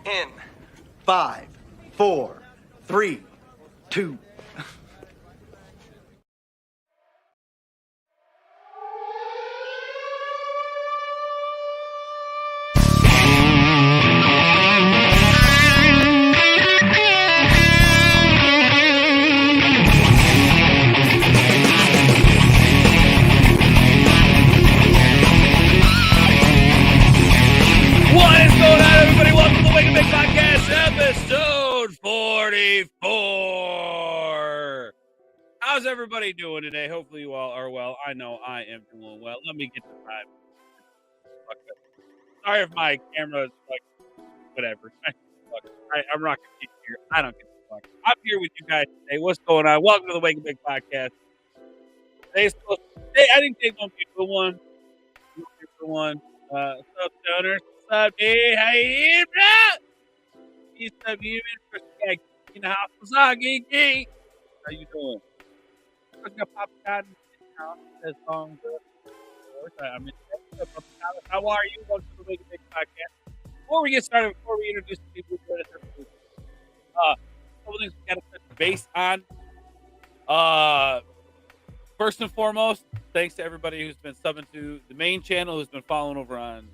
In 5, 4, 3, 2. Potcast episode 44. How's everybody doing today? Hopefully you all are well. I know I am doing well. Let me get the time. Sorry if my camera is like whatever. I'm not gonna get here. I don't get the fuck. I'm here with you guys today. What's going on? Welcome to the Wake and Bake Podcast. I think today's gonna be a good one. What's up, stoners? What's up, dude? How you doing, bro? He's up here in the house. What's up, Geeky? How you doing? Pop Cotton that song. How are you? Welcome to the Wake and Bake Podcast. Before we get started, before we introduce the people, a couple things we got to touch base on. first and foremost, thanks to everybody who's been subbing to the main channel, who's been following over on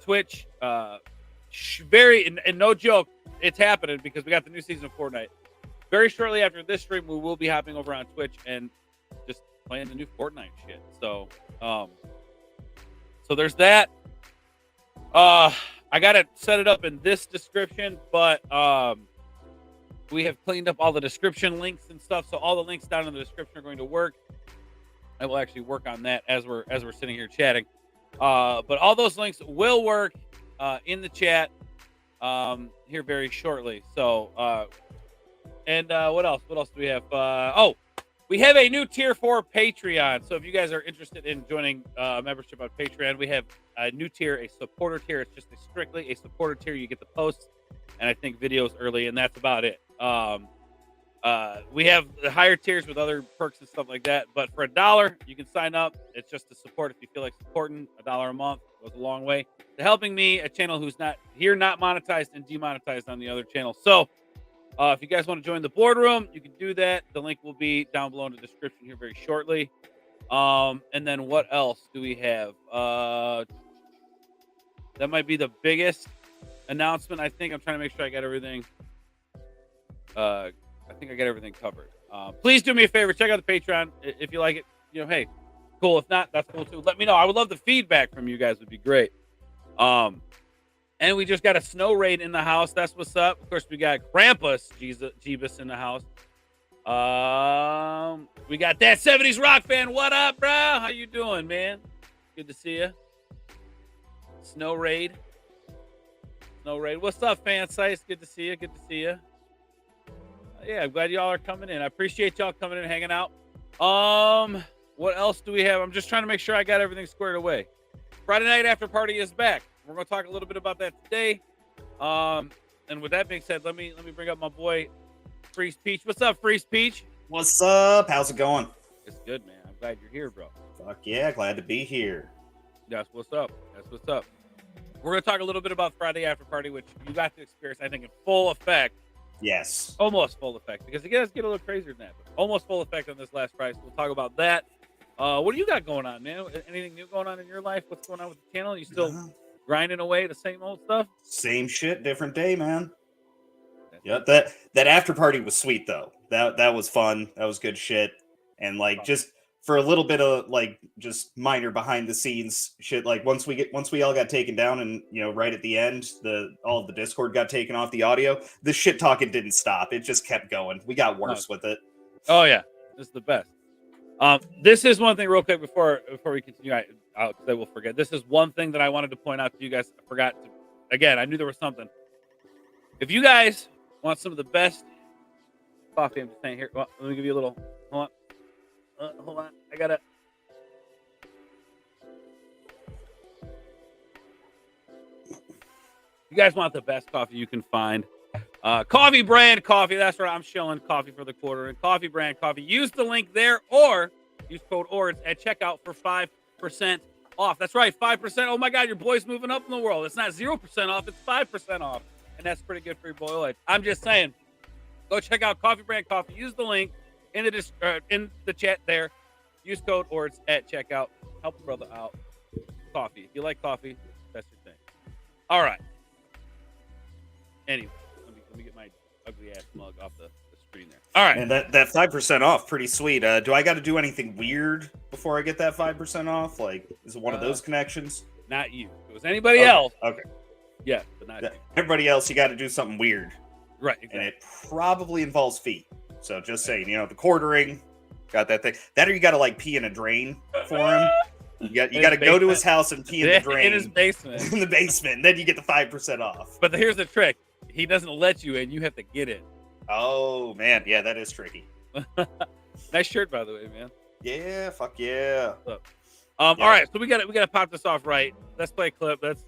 Twitch. And no joke, it's happening because we got the new season of Fortnite. Very shortly after this stream, we will be hopping over on Twitch and just playing the new Fortnite shit. So, so there's that. I gotta set it up in this description, but we have cleaned up all the description links and stuff, so all the links down in the description are going to work. I will actually work on that as we're sitting here chatting. But all those links will work in the chat here very shortly. So, what else? What else do we have? We have a new tier 4 Patreon. So if you guys are interested in joining membership on Patreon, we have a new tier, a supporter tier. It's just strictly a supporter tier. You get the posts and I think videos early, and that's about it. We have the higher tiers with other perks and stuff like that. But for $1, you can sign up. It's just to support if you feel like supporting. $1 a month goes a long way to helping me, a channel who's not monetized and demonetized on the other channel. So if you guys want to join the boardroom, you can do that. The link will be down below in the description here very shortly. And then what else do we have? That might be the biggest announcement. I think I'm trying to make sure I got everything. I think I got everything covered. Please do me a favor. Check out the Patreon if you like it. Hey, cool. If not, that's cool too. Let me know. I would love the feedback from you guys. Would be great. And we just got a snow raid in the house. That's what's up. Of course, we got Krampus Jeebus in the house. We got that 70s rock fan. What up, bro? How you doing, man? Good to see you. Snow raid. What's up, fan sites? Good to see you. Yeah, I'm glad y'all are coming in. I appreciate y'all coming in and hanging out. What else do we have? I'm just trying to make sure I got everything squared away. Friday night after party is back. We're going to talk a little bit about that today. And with that being said, let me bring up my boy Freeze Peach. What's up, Freeze Peach? What's up? How's it going? It's good, man. I'm glad you're here, bro. Fuck yeah, glad to be here. That's what's up. We're going to talk a little bit about Friday after party, which you got to experience, I think, in full effect. Yes. Almost full effect, because it does get a little crazier than that. But almost full effect on this last Friday. So we'll talk about that. What do you got going on, man? Anything new going on in your life? What's going on with the channel? You still grinding away the same old stuff? Same shit, different day, man. Yep. That after party was sweet though. That was fun. That was good shit. And just for a little bit of just minor behind the scenes shit, once we all got taken down and right at the end all of the Discord got taken off the audio, the shit talking didn't stop. It just kept going. We got worse with it. Oh yeah. This is the best. This is one thing real quick before we continue. I will forget. This is one thing that I wanted to point out to you guys. I forgot to. Again, I knew there was something. If you guys want some of the best coffee, I'm just saying here. Well, let me give you a little. Hold on. I gotta. You guys want the best coffee you can find. Coffee brand coffee. That's right. I'm shilling coffee for the quarter. And coffee brand coffee. Use the link there or use code ORDS at checkout for 5% off. That's right. 5%. Oh my God, your boy's moving up in the world. It's not 0% off. It's 5% off. And that's pretty good for your boy life. I'm just saying. Go check out coffee brand coffee. Use the link in the chat there. Use code ORDS at checkout. Help a brother out. Coffee. If you like coffee, that's your thing. All right. Anyway. Let me get my ugly ass mug off the screen there. All right. And that 5% off, pretty sweet. Do I got to do anything weird before I get that 5% off? Is it one of those connections? Not you. If it was anybody else. Okay. Yeah, but not you. Everybody else, you got to do something weird. Right. Exactly. And it probably involves feet. So just saying, the quartering, got that thing. That or you got to pee in a drain for him. You got to go to his house and pee in the drain. In his basement. In the basement. And then you get the 5% off. But here's the trick. He doesn't let you in. You have to get in. Oh, man. Yeah, that is tricky. Nice shirt, by the way, man. Yeah, fuck yeah. Yeah. All right, so we gotta pop this off right. Let's play a clip. Let's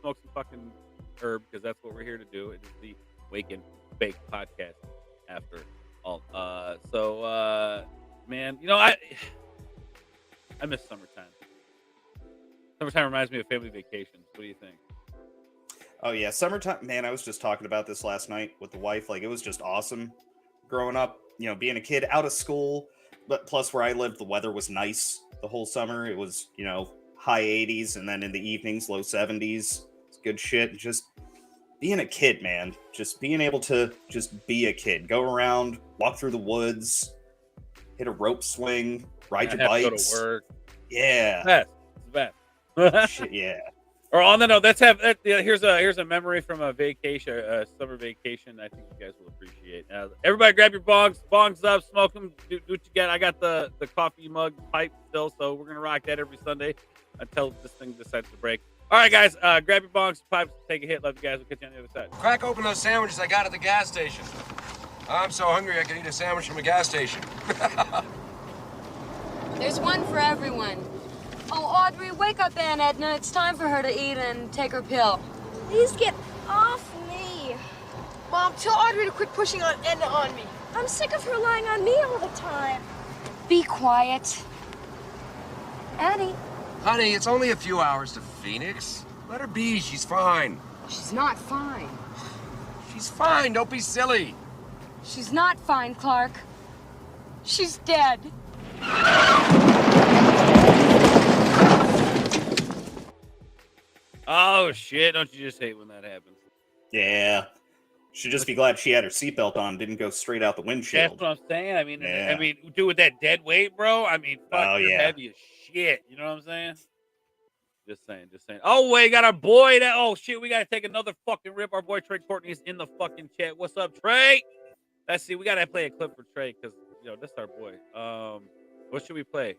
smoke some fucking herb because that's what we're here to do. It is the Wake and Bake podcast after all. Man, I miss summertime. Summertime reminds me of family vacations. What do you think? Oh yeah, summertime, man. I was just talking about this last night with the wife. It was just awesome growing up, being a kid out of school, but plus where I lived, the weather was nice the whole summer. It was, high 80s, and then in the evenings, low 70s. It's good shit. Just being a kid, man. Just being able to just be a kid. Go around, walk through the woods, hit a rope swing, ride your bikes. Go to work. Yeah. It's the best. Shit, yeah. Or on the note, here's a memory from a vacation, a summer vacation. I think you guys will appreciate. Everybody, grab your bongs up, smoke them, do what you got. I got the coffee mug pipe still, so we're gonna rock that every Sunday until this thing decides to break. All right, guys, grab your bongs, pipes, take a hit. Love you guys. We'll catch you on the other side. Crack open those sandwiches I got at the gas station. I'm so hungry I could eat a sandwich from a gas station. There's one for everyone. Oh, Audrey, wake up Aunt Edna. It's time for her to eat and take her pill. Please get off me. Mom, tell Audrey to quit pushing on Edna on me. I'm sick of her lying on me all the time. Be quiet. Annie. Honey, it's only a few hours to Phoenix. Let her be. She's fine. She's not fine. She's fine. Don't be silly. She's not fine, Clark. She's dead. Oh shit! Don't you just hate when that happens? Yeah. Should just be glad she had her seatbelt on, didn't go straight out the windshield. That's what I'm saying. I mean, Yeah. dude, with that dead weight, bro. I mean, fuck, Oh, you're yeah. heavy as shit. You know what I'm saying? Just saying. Oh, wait, got our boy. Oh shit, we gotta take another fucking rip. Our boy Trey Courtney's in the fucking chat. What's up, Trey? Let's see. We gotta play a clip for Trey because this is our boy. What should we play?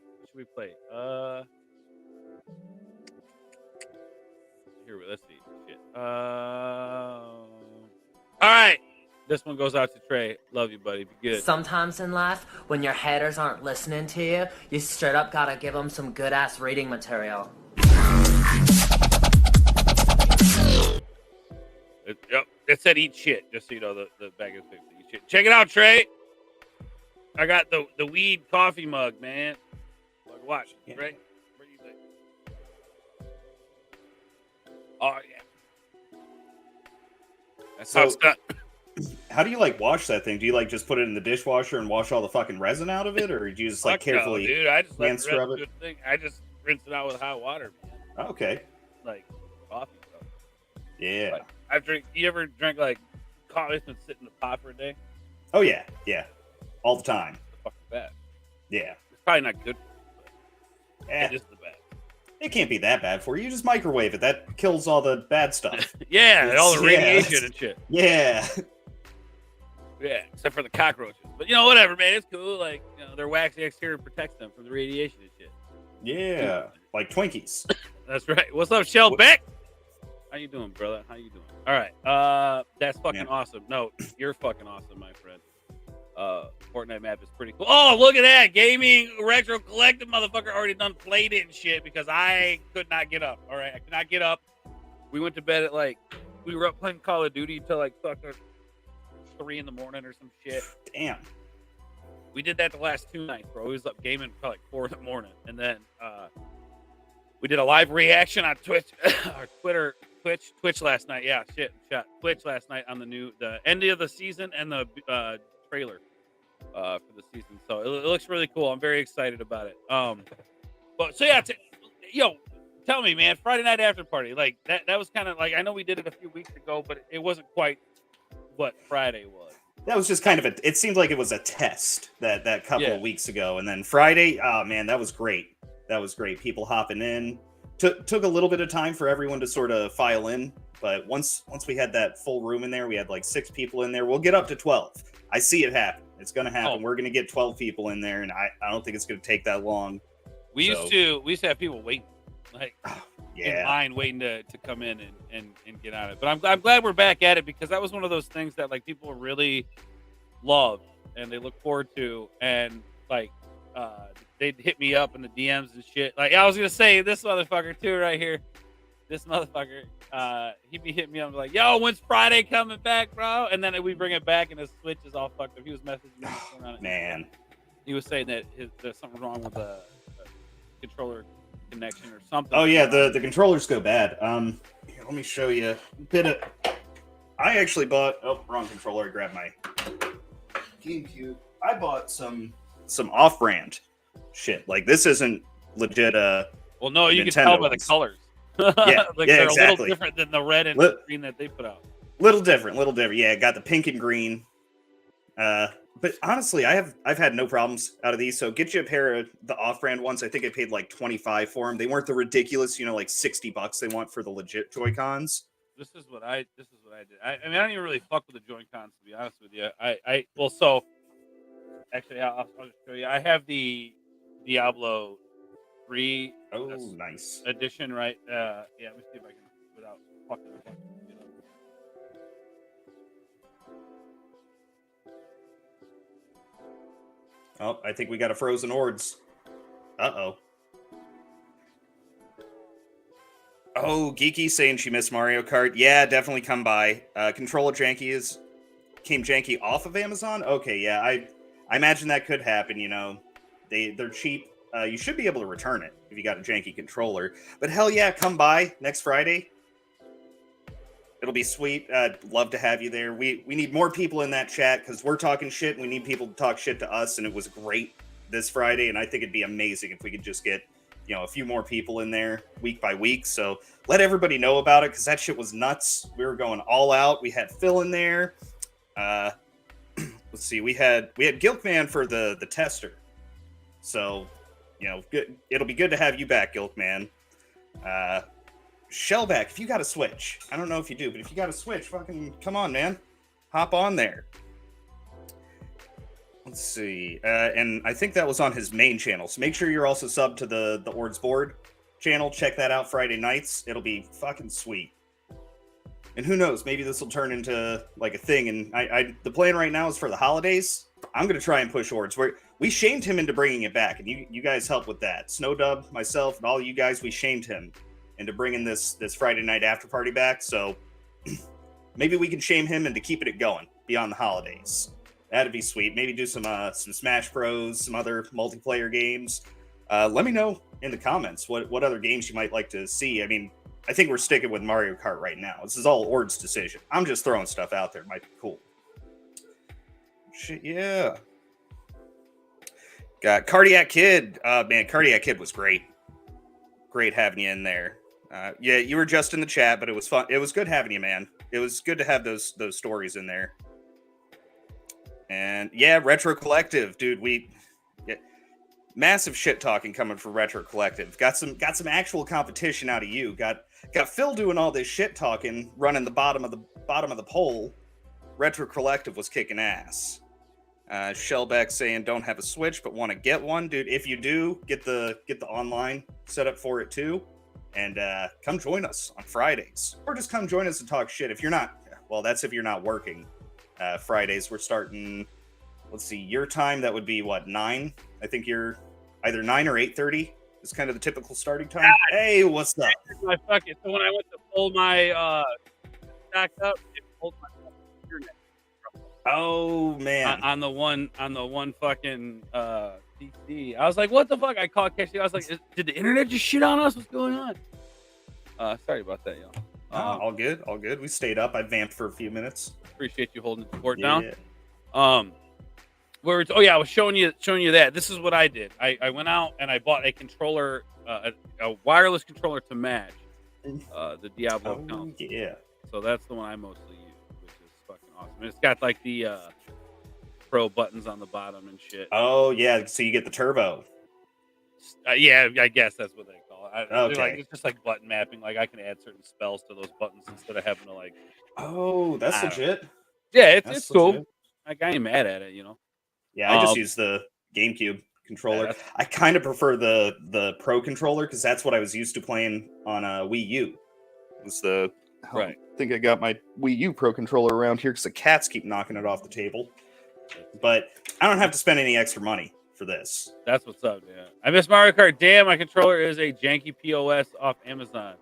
Here, let's see. Shit. All right. This one goes out to Trey. Love you, buddy. Be good. Sometimes in life, when your haters aren't listening to you, you straight up gotta give them some good-ass reading material. Yep. It said eat shit, just so you know, the bag of food. Eat shit. Check it out, Trey. I got the weed coffee mug, man. Watch. Yeah. Trey. What do you think? Oh, yeah. That's how it's done. How do you wash that thing? Do you just put it in the dishwasher and wash all the fucking resin out of it, or do you just carefully? No, dude, I just hand scrub it? I just rinse it out with hot water, man. Okay. Like coffee stuff. Yeah. You ever drink coffee that's been sitting in the pot for a day? Oh yeah, all the time. It's fucking bad. Yeah. It's probably not good for you, Eh, but it is the bad. it can't be that bad for you. You just microwave it. That kills all the bad stuff. Yeah, all the Yeah, radiation that's- and shit. Yeah. Yeah, except for the cockroaches. But whatever, man. It's cool. Their waxy exterior protects them from the radiation and shit. Yeah. Like Twinkies. That's right. What's up, Shell Beck? How you doing, brother? How you doing? All right. That's fucking awesome. No, you're fucking awesome, my friend. Fortnite map is pretty cool. Oh, look at that. Gaming Retro Collective motherfucker already done played it and shit because I could not get up. All right. I could not get up. We went to bed at we were up playing Call of Duty till fucking 3 a.m. or some shit. Damn. We did that the last 2 nights, bro. We was up gaming till 4 a.m. And then we did a live reaction on Twitch or Twitch last night. Yeah, Twitch last night on the end of the season and the trailer for the season. So it looks really cool. I'm very excited about it. But so yeah, tell me, man, Friday night after party, that was kind of I know we did it a few weeks ago, but it wasn't quite what Friday was. That was just kind of it seemed like it was a test that couple of weeks ago. And then Friday, oh man, that was great. People hopping in. Took a little bit of time for everyone to sort of file in. But once we had that full room in there, we had 6 people in there. We'll get up to 12. I see it happen. It's going to happen. Oh. We're going to get 12 people in there. And I don't think it's going to take that long. We used to have people waiting, in Yeah. line waiting to come in and get on it. But I'm glad we're back at it because that was one of those things that people really love and they look forward to. And they'd hit me up in the DMs and shit. I was gonna say this motherfucker too right here. This motherfucker, he'd be hitting me up like, "Yo, when's Friday coming back, bro?" And then we bring it back and his Switch is all fucked up. He was messaging me on it. Man. He was saying that there's something wrong with the controller connection or something. Oh yeah, the controllers go bad. Here, let me show you a bit of. I actually bought. Oh, wrong controller. I grabbed my GameCube. I bought some some off-brand shit. Like this isn't legit. Well, no, you Nintendo can tell by the ones. colors. Yeah, like yeah, they're a little exactly. different than the red and green that they put out. Little different. Yeah, got the pink and green. But honestly, I've had no problems out of these. So get you a pair of the off-brand ones. I think I paid like $25 for them. They weren't the ridiculous, like $60 they want for the legit Joy-Cons. This is what I did. I mean, I don't even really fuck with the Joy-Cons, to be honest with you. Actually, I'll just show you. I have the Diablo 3 nice edition, right? Yeah, let me see if I can without fucking. Oh, I think we got a frozen Ords. Uh-oh. Oh, Geeky saying she missed Mario Kart. Yeah, definitely come by. Controller janky came janky off of Amazon. Okay, yeah, I imagine that could happen. They're cheap. You should be able to return it if you got a janky controller. But hell yeah, come by next Friday. It'll be sweet. Love to have you there. We need more people in that chat because we're talking shit. And we need people to talk shit to us, and it was great this Friday. And I think it'd be amazing if we could just get a few more people in there week by week. So let everybody know about it because that shit was nuts. We were going all out. We had Phil in there. Let's see. We had Gilkman for the tester. So good. It'll be good to have you back, Gilkman. Shellback, if you got a Switch, I don't know if you do, but if you got a Switch, fucking come on, man. Hop on there. Let's see. And I think that was on his main channel. So make sure you're also subbed to the Ords Board channel. Check that out Friday nights. It'll be fucking sweet. And who knows, maybe this will turn into like a thing. And the plan right now is for the holidays. I'm going to try and push Ords. We shamed him into bringing it back, and you guys helped with that. Snowdub, myself, and all you guys, we shamed him into bringing this Friday night after party back. So maybe we can shame him into keeping it going beyond the holidays. That'd be sweet. Maybe do some Smash Bros, some other multiplayer games. Let me know in the comments what other games you might like to see. I mean, I think we're sticking with Mario Kart right now. This is all Ord's decision. I'm just throwing stuff out there. It might be cool. Shit, yeah. Got Cardiac Kid. Man, Cardiac Kid was great. Great having you in there. Yeah, you were just in the chat, but it was fun. It was good having you, man. It was good to have those stories in there. And yeah, Retro Collective, dude. Massive shit talking coming from Retro Collective. Got some actual competition out of you. Got Phil doing all this shit talking, running the bottom of the poll. Retro Collective was kicking ass. Shellback saying don't have a Switch but want to get one, dude. If you do, get the online set up for it too, and come join us on Fridays, or just come join us and talk shit. If you're not, well, that's if you're not working. Fridays we're starting. Let's see, your time that would be what 9? I think you're either 9 or 8:30 is kind of the typical starting time. God, hey, what's up? My fucking so when I went to pull my stack up, it pulled my internet. Oh man! On the one fucking PC, I was like, "What the fuck?" I called Casey. I was like, "Did the internet just shit on us? What's going on?" Sorry about that, y'all. All good. We stayed up. I vamped for a few minutes. Appreciate you holding the fort down. I was showing you that. This is what I did. I went out and I bought a controller, a wireless controller to match the Diablo console. Yeah. So that's the one I mostly use, which is fucking awesome. And it's got like the pro buttons on the bottom and shit. Oh yeah, so you get the turbo. Yeah, I guess that's what they call it. Okay. It's just like button mapping. Like I can add certain spells to those buttons instead of having to like. Oh, that's legit. Yeah, it's cool. Like I ain't mad at it, Yeah, I just use the GameCube controller. Yeah, I kind of prefer the Pro controller because that's what I was used to playing on a Wii U. It was right. I think I got my Wii U Pro controller around here because the cats keep knocking it off the table. But I don't have to spend any extra money for this. That's what's up, yeah. I miss Mario Kart. Damn, my controller is a janky POS off Amazon.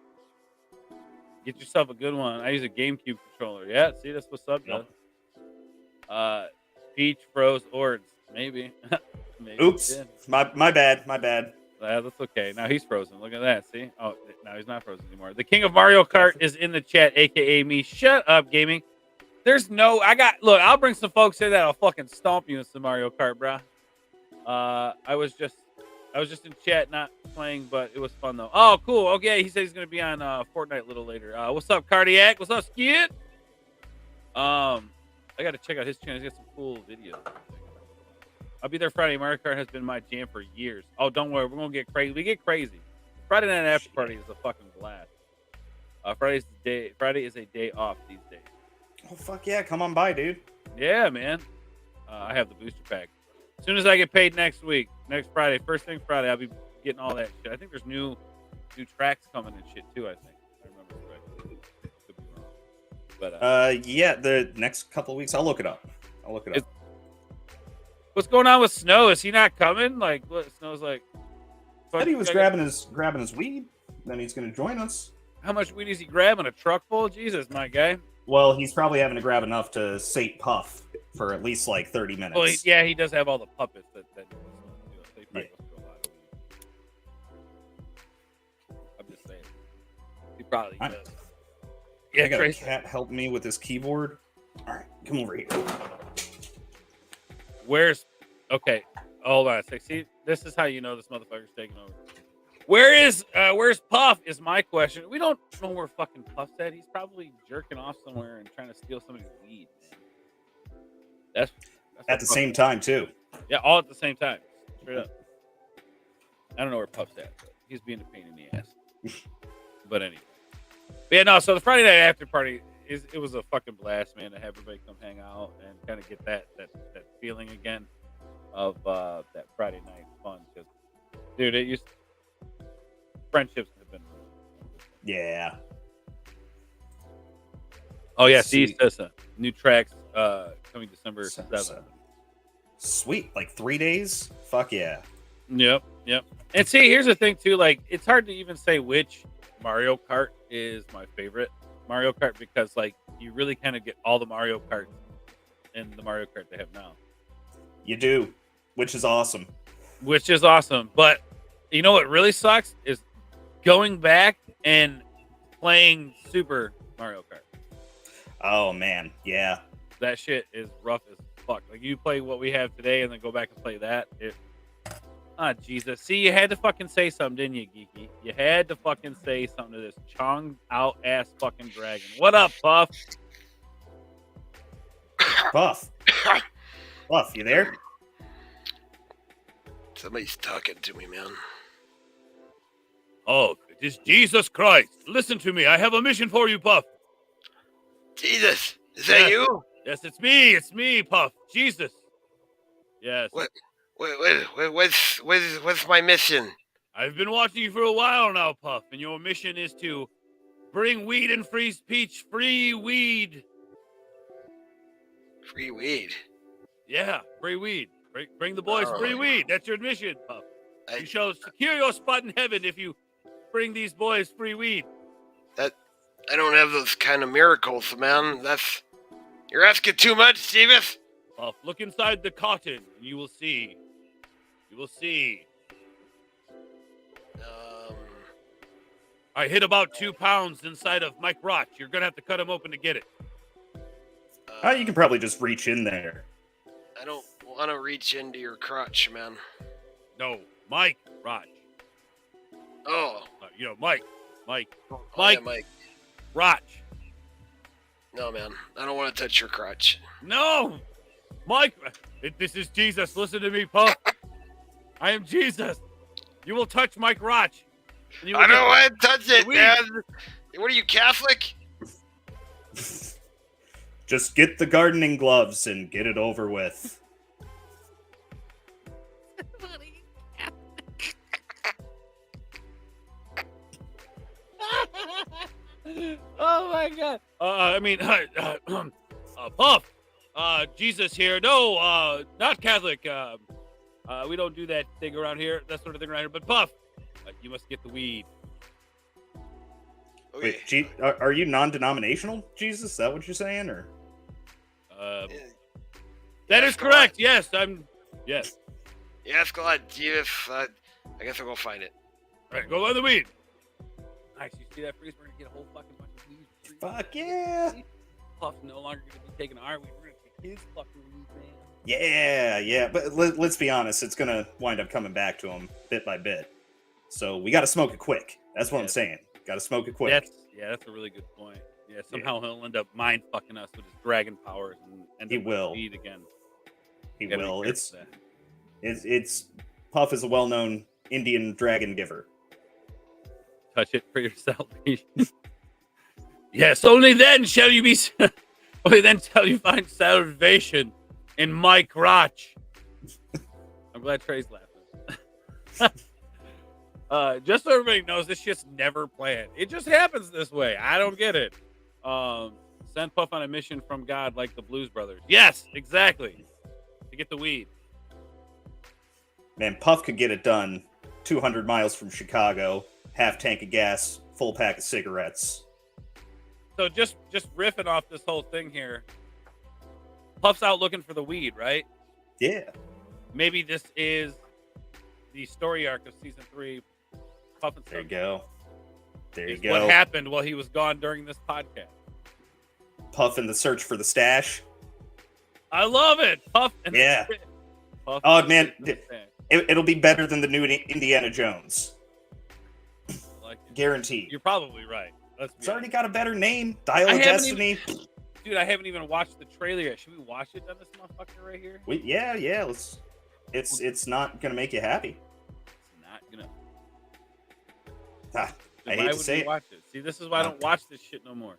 Get yourself a good one. I use a GameCube controller. Yeah, see, that's what's up, Yep. Peach froze Ords. Maybe. Maybe. Oops. My bad. That's okay. Now he's frozen. Look at that. See? Oh, now he's not frozen anymore. The king of Mario Kart is in the chat, a.k.a. me. Shut up, gaming. Look, I'll bring some folks here that'll fucking stomp you in some Mario Kart, bro. I was just in chat, not playing, but it was fun though. Oh, cool. Okay, he said he's gonna be on Fortnite a little later. What's up, Cardiac? What's up, Skid? I got to check out his channel. He's got some cool videos. I'll be there Friday. Mario Kart has been my jam for years. Oh, don't worry, we're gonna get crazy. We get crazy. Friday night after party is a fucking blast. Friday is a day off these days. Oh fuck yeah, come on by, dude. Yeah, man. I have the booster pack. As soon as I get paid next Friday, first thing Friday, I'll be getting all that shit. I think there's new tracks coming and shit too. I think I remember correctly. Could be wrong. But yeah, the next couple of weeks, I'll look it up. What's going on with Snow? Is he not coming? Like, what? Snow's like. Said he was grabbing his weed. Then he's going to join us. How much weed is he grabbing? A truck full? Jesus, my guy. Well, he's probably having to grab enough to sate Puff for at least like 30 minutes. Well, he does have all the puppets that they probably must do a lot of weed. I'm just saying. He probably does. I got a cat help me with this keyboard. All right, come over here. Okay, hold on a sec. See, this is how you know this motherfucker's taking over. Where's Puff is my question. We don't know where fucking Puff's at. He's probably jerking off somewhere and trying to steal somebody's weed. That's at the same time too. Yeah, all at the same time. Straight up. I don't know where Puff's at, but he's being a pain in the ass. But anyway. But yeah, no, so the Friday night after party it was a fucking blast, man, to have everybody come hang out and kind of get that feeling again of that Friday night fun. Because, dude, friendships have been. Yeah. Oh yeah, see, new tracks coming December 7th. Sweet, like 3 days. Fuck yeah. Yep. And see, here's the thing too. Like, it's hard to even say which Mario Kart is my favorite Mario Kart because, like, you really kind of get all the Mario Kart in the Mario Kart they have now. You do, which is awesome. But you know what really sucks is going back and playing Super Mario Kart. Oh man, yeah. That shit is rough as fuck. Like, you play what we have today and then go back and play that. Jesus. See, you had to fucking say something, didn't you, Geeky? You had to fucking say something to this chonged out ass fucking dragon. What up, Puff? Puff, you there? Somebody's talking to me, man. Oh, it is Jesus Christ. Listen to me. I have a mission for you, Puff. Jesus, is that you? Yes, it's me. It's me, Puff. Jesus. Yes. What's my mission? I've been watching you for a while now, Puff, and your mission is to bring weed and free speech. Free weed. Free weed? Yeah, free weed. Bring the boys free weed. That's your mission, Puff. You shall secure your spot in heaven if you bring these boys free weed. I don't have those kind of miracles, man. You're asking too much, Stevens. Puff, look inside the cotton, and you will see. You will see. I hid about 2 pounds inside of Mike Roch. You're gonna have to cut him open to get it. You can probably just reach in there. I don't want to reach into your crotch, man. No, Mike Roch. Oh. Mike. Oh, yeah, Mike. Roch. No, man. I don't want to touch your crotch. No! Mike! This is Jesus. Listen to me, Puff. I am Jesus. You will touch Mike Roch. I don't want to touch it, man. What are you, Catholic? Just get the gardening gloves and get it over with. Oh my God! Puff. Jesus here. No, not Catholic. We don't do that thing around here. That sort of thing around here. But Puff, you must get the weed. Okay. Wait, are you non-denominational, Jesus? Is that what you're saying, or? That is correct. Yes, I'm. Yes. Yes, go ahead, Jesus. I guess I'll go find it. All right, go find the weed. Nice. You see that, Freeze? We're gonna get a whole fucking bunch of weed. Fuck yeah! Puff's no longer gonna be taking our weed. We're gonna take his fucking weed, man. Yeah. But let's be honest, it's gonna wind up coming back to him bit by bit. So we got to smoke it quick. That's what I'm saying. Got to smoke it quick. That's a really good point. Yeah, somehow he'll end up mind fucking us with his dragon powers and end up will. Weed again. He will. It's Puff is a well-known Indian dragon giver. Touch it for yourself. Yes, only then shall you be. Only then shall you find salvation in my crotch. I'm glad Trey's laughing. Just so everybody knows, this shit's never planned. It just happens this way. I don't get it. Send Puff on a mission from God like the Blues Brothers. Yes, exactly. To get the weed. Man, Puff could get it done 200 miles from Chicago, half tank of gas, full pack of cigarettes. So just riffing off this whole thing here. Puff's out looking for the weed, right? Yeah. Maybe this is the story arc of season 3. Puff and There you go. There you is go. what happened while he was gone during this podcast. Puff in the search for the stash. I love it. Puff and Yeah. Puff Oh, man. It'll be better than the new Indiana Jones. I like it. Guaranteed. You're probably right. It's already got a better name. Dial of I haven't Destiny. Dude, I haven't even watched the trailer yet. Should we watch it on this motherfucker right here? Yeah. Let's. It's not gonna make you happy. It's not gonna. I hate to say it. Watch it. See, this is why I don't watch this shit no more.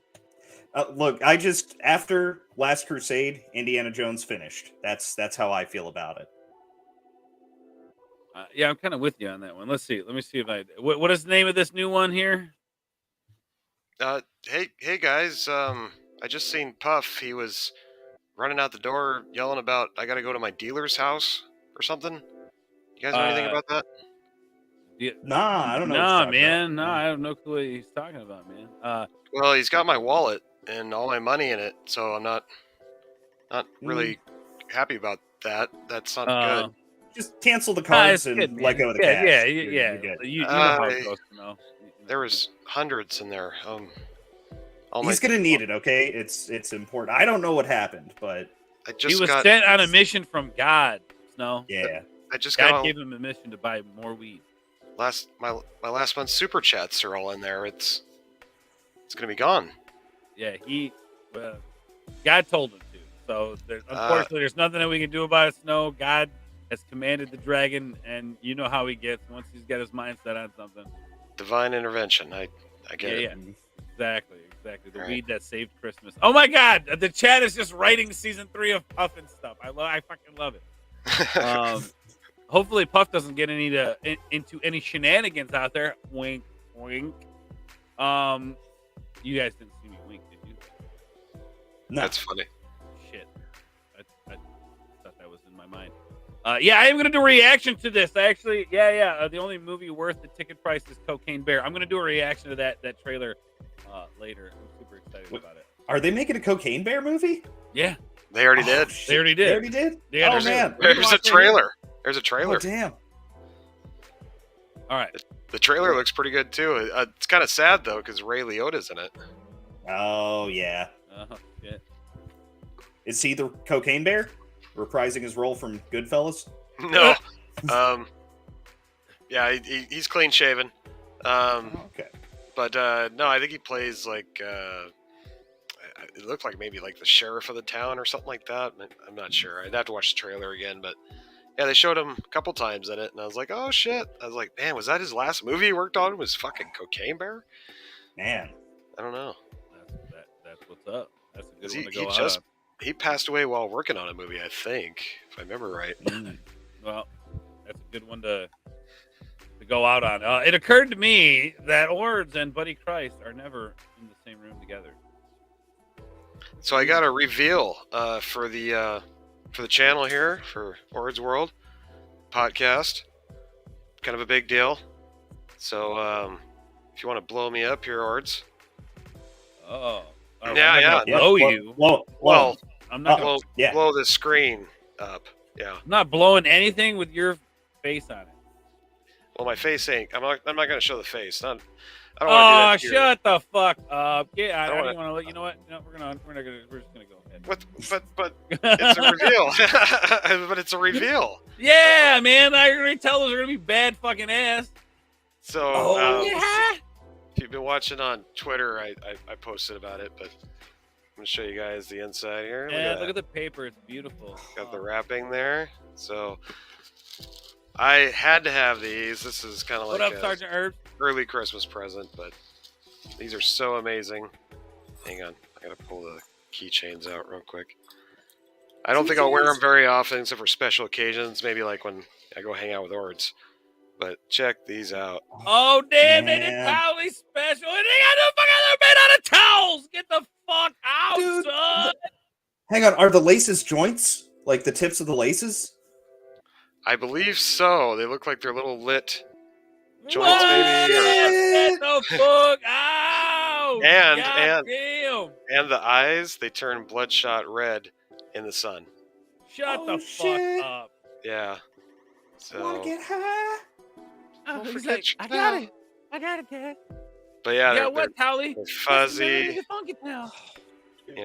Look, after Last Crusade, Indiana Jones finished. That's how I feel about it. Yeah, I'm kind of with you on that one. Let's see. Let me see if I. What is the name of this new one here? Hey guys. I just seen Puff. He was running out the door yelling about I gotta go to my dealer's house or something. You guys know anything about that? Yeah. Nah, I don't know. Nah, man. No, I have no clue what he's talking about, man. Well, he's got my wallet and all my money in it, so I'm not really happy about that. That's not good. Just cancel the cards and good, let go of the yeah, cash. Yeah. You're good. You know how it goes, There was hundreds in there. He's gonna need it, okay? It's important. I don't know what happened, but he was sent on a mission from God. Snow. Yeah. God gave him a mission to buy more weed. My last month's super chats are all in there. It's gonna be gone. Yeah, God told him to. So unfortunately, there's nothing that we can do about it. Snow. God has commanded the dragon, and you know how he gets once he's got his mind set on something. Divine intervention. I get it. Yeah, exactly. The weed that saved Christmas. Oh my God, the chat is just writing season 3 of Puff and stuff. I fucking love it. Hopefully, Puff doesn't get into any shenanigans out there. Wink, wink. You guys didn't see me wink, did you? No. That's funny. Shit, I thought that was in my mind. Yeah, I am gonna do a reaction to this. The only movie worth the ticket price is Cocaine Bear. I'm gonna do a reaction to that trailer later. I'm super excited about it. Are they making a Cocaine Bear movie? Yeah, they already did. Shit. They already did. Yeah, oh man, there's a trailer. There's a trailer. Oh damn. All right. The trailer looks pretty good too. It's kind of sad though because Ray Liotta's in it. Oh yeah. Shit. Is he the Cocaine Bear, reprising his role from Goodfellas? No. Yeah, he's clean shaven. Okay. But no, I think he plays like it looked like maybe like the sheriff of the town or something like that. I'm not sure. I'd have to watch the trailer again, but yeah, they showed him a couple times in it, and I was like, oh shit! I was like, man, was that his last movie he worked on? Was fucking Cocaine Bear? Man, I don't know. That's what's up. That's a good one to go out. He passed away while working on a movie, I think, if I remember right. Well, that's a good one to go out on. It occurred to me that Ords and Buddy Christ are never in the same room together. So I got a reveal for the channel here for Ords World podcast. Kind of a big deal. So if you want to blow me up here, Ords. Oh. Yeah. Blow you. Well, I'm not gonna blow the screen up. Yeah. I'm not blowing anything with your face on it. Well, my face ain't. I'm not going to show the face. I don't want to do that. Shut the fuck up! Yeah, I don't don't wanna- even want to let you know what. No, we're just gonna go ahead. But it's a reveal. But it's a reveal. Yeah, man, I already tell those are gonna be bad fucking ass. So Yeah. if you've been watching on Twitter, I posted about it, but I'm gonna show you guys the inside here. Yeah, look at the paper. It's beautiful. Got the wrapping there. So I had to have these. This is kind of like What up, a Sergeant Herb? early Christmas present, but these are so amazing. Hang on, I gotta pull the keychains out real quick. I don't think I'll wear them very often, except for special occasions. Maybe like when I go hang out with Ords. But check these out. Oh damn! They did Man. towel special, and they got the fuck they're made out of towels. Get the fuck out, Dude, son. Hang on, are the laces joints? Like the tips of the laces? I believe so. They look like they're little lit joints, What? maybe. Get the fuck out! And- God damn! And the eyes, they turn bloodshot red in the sun. Shut Oh, the shit. fuck up! Yeah. I want So, to get high. Oh, he's forget like, your I got towel. it. I got it, Dad. but yeah, Yeah, they're, what, Towley? they're fuzzy, Funky towel.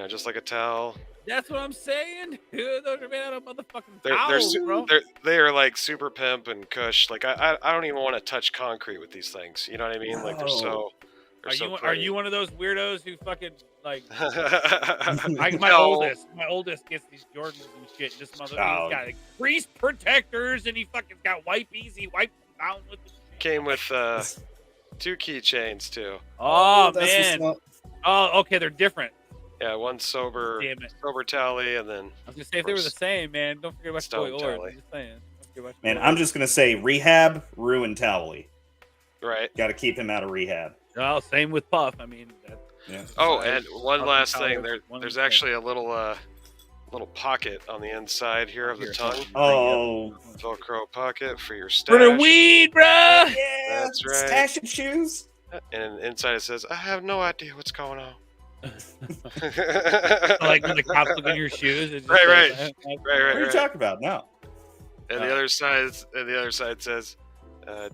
just like a towel. That's what I'm saying. Dude, those are made out of motherfucking They're towels, bro. they are like super pimp and cush. Like I don't even want to touch concrete with these things. You know what I mean? Like they're so. They're so Are pretty. you one of those weirdos who fucking like? like My oldest gets these Jordans and shit. This mother, Oh. he's got like crease protectors, and he fucking got wipies. He wiped them down with the shit. Came with 2 keychains too. Oh That's man. what's up. Oh, okay, they're different. Yeah, one sober Damn it. tally, and then I was gonna say if they were the same, man. Don't forget about your boy Stone Ord. Tally. I'm just saying. Don't forget about your Man, boy I'm Ord. just gonna say rehab, ruin Towley. right. Got to keep him out of rehab. Oh, same with Puff. I mean, Yeah. Oh, Sorry. and one Puff last and thing. Towel, one There's thing. actually a little pocket on the inside here of the tongue. Oh, Velcro pocket for your stash. for the weed, bro. yeah, That's right. Stash and shoes. And inside it says, "I have no idea what's going on." Like when the cops look in your shoes. It just Right, says, right, What are you right. talking about now? And the other side says,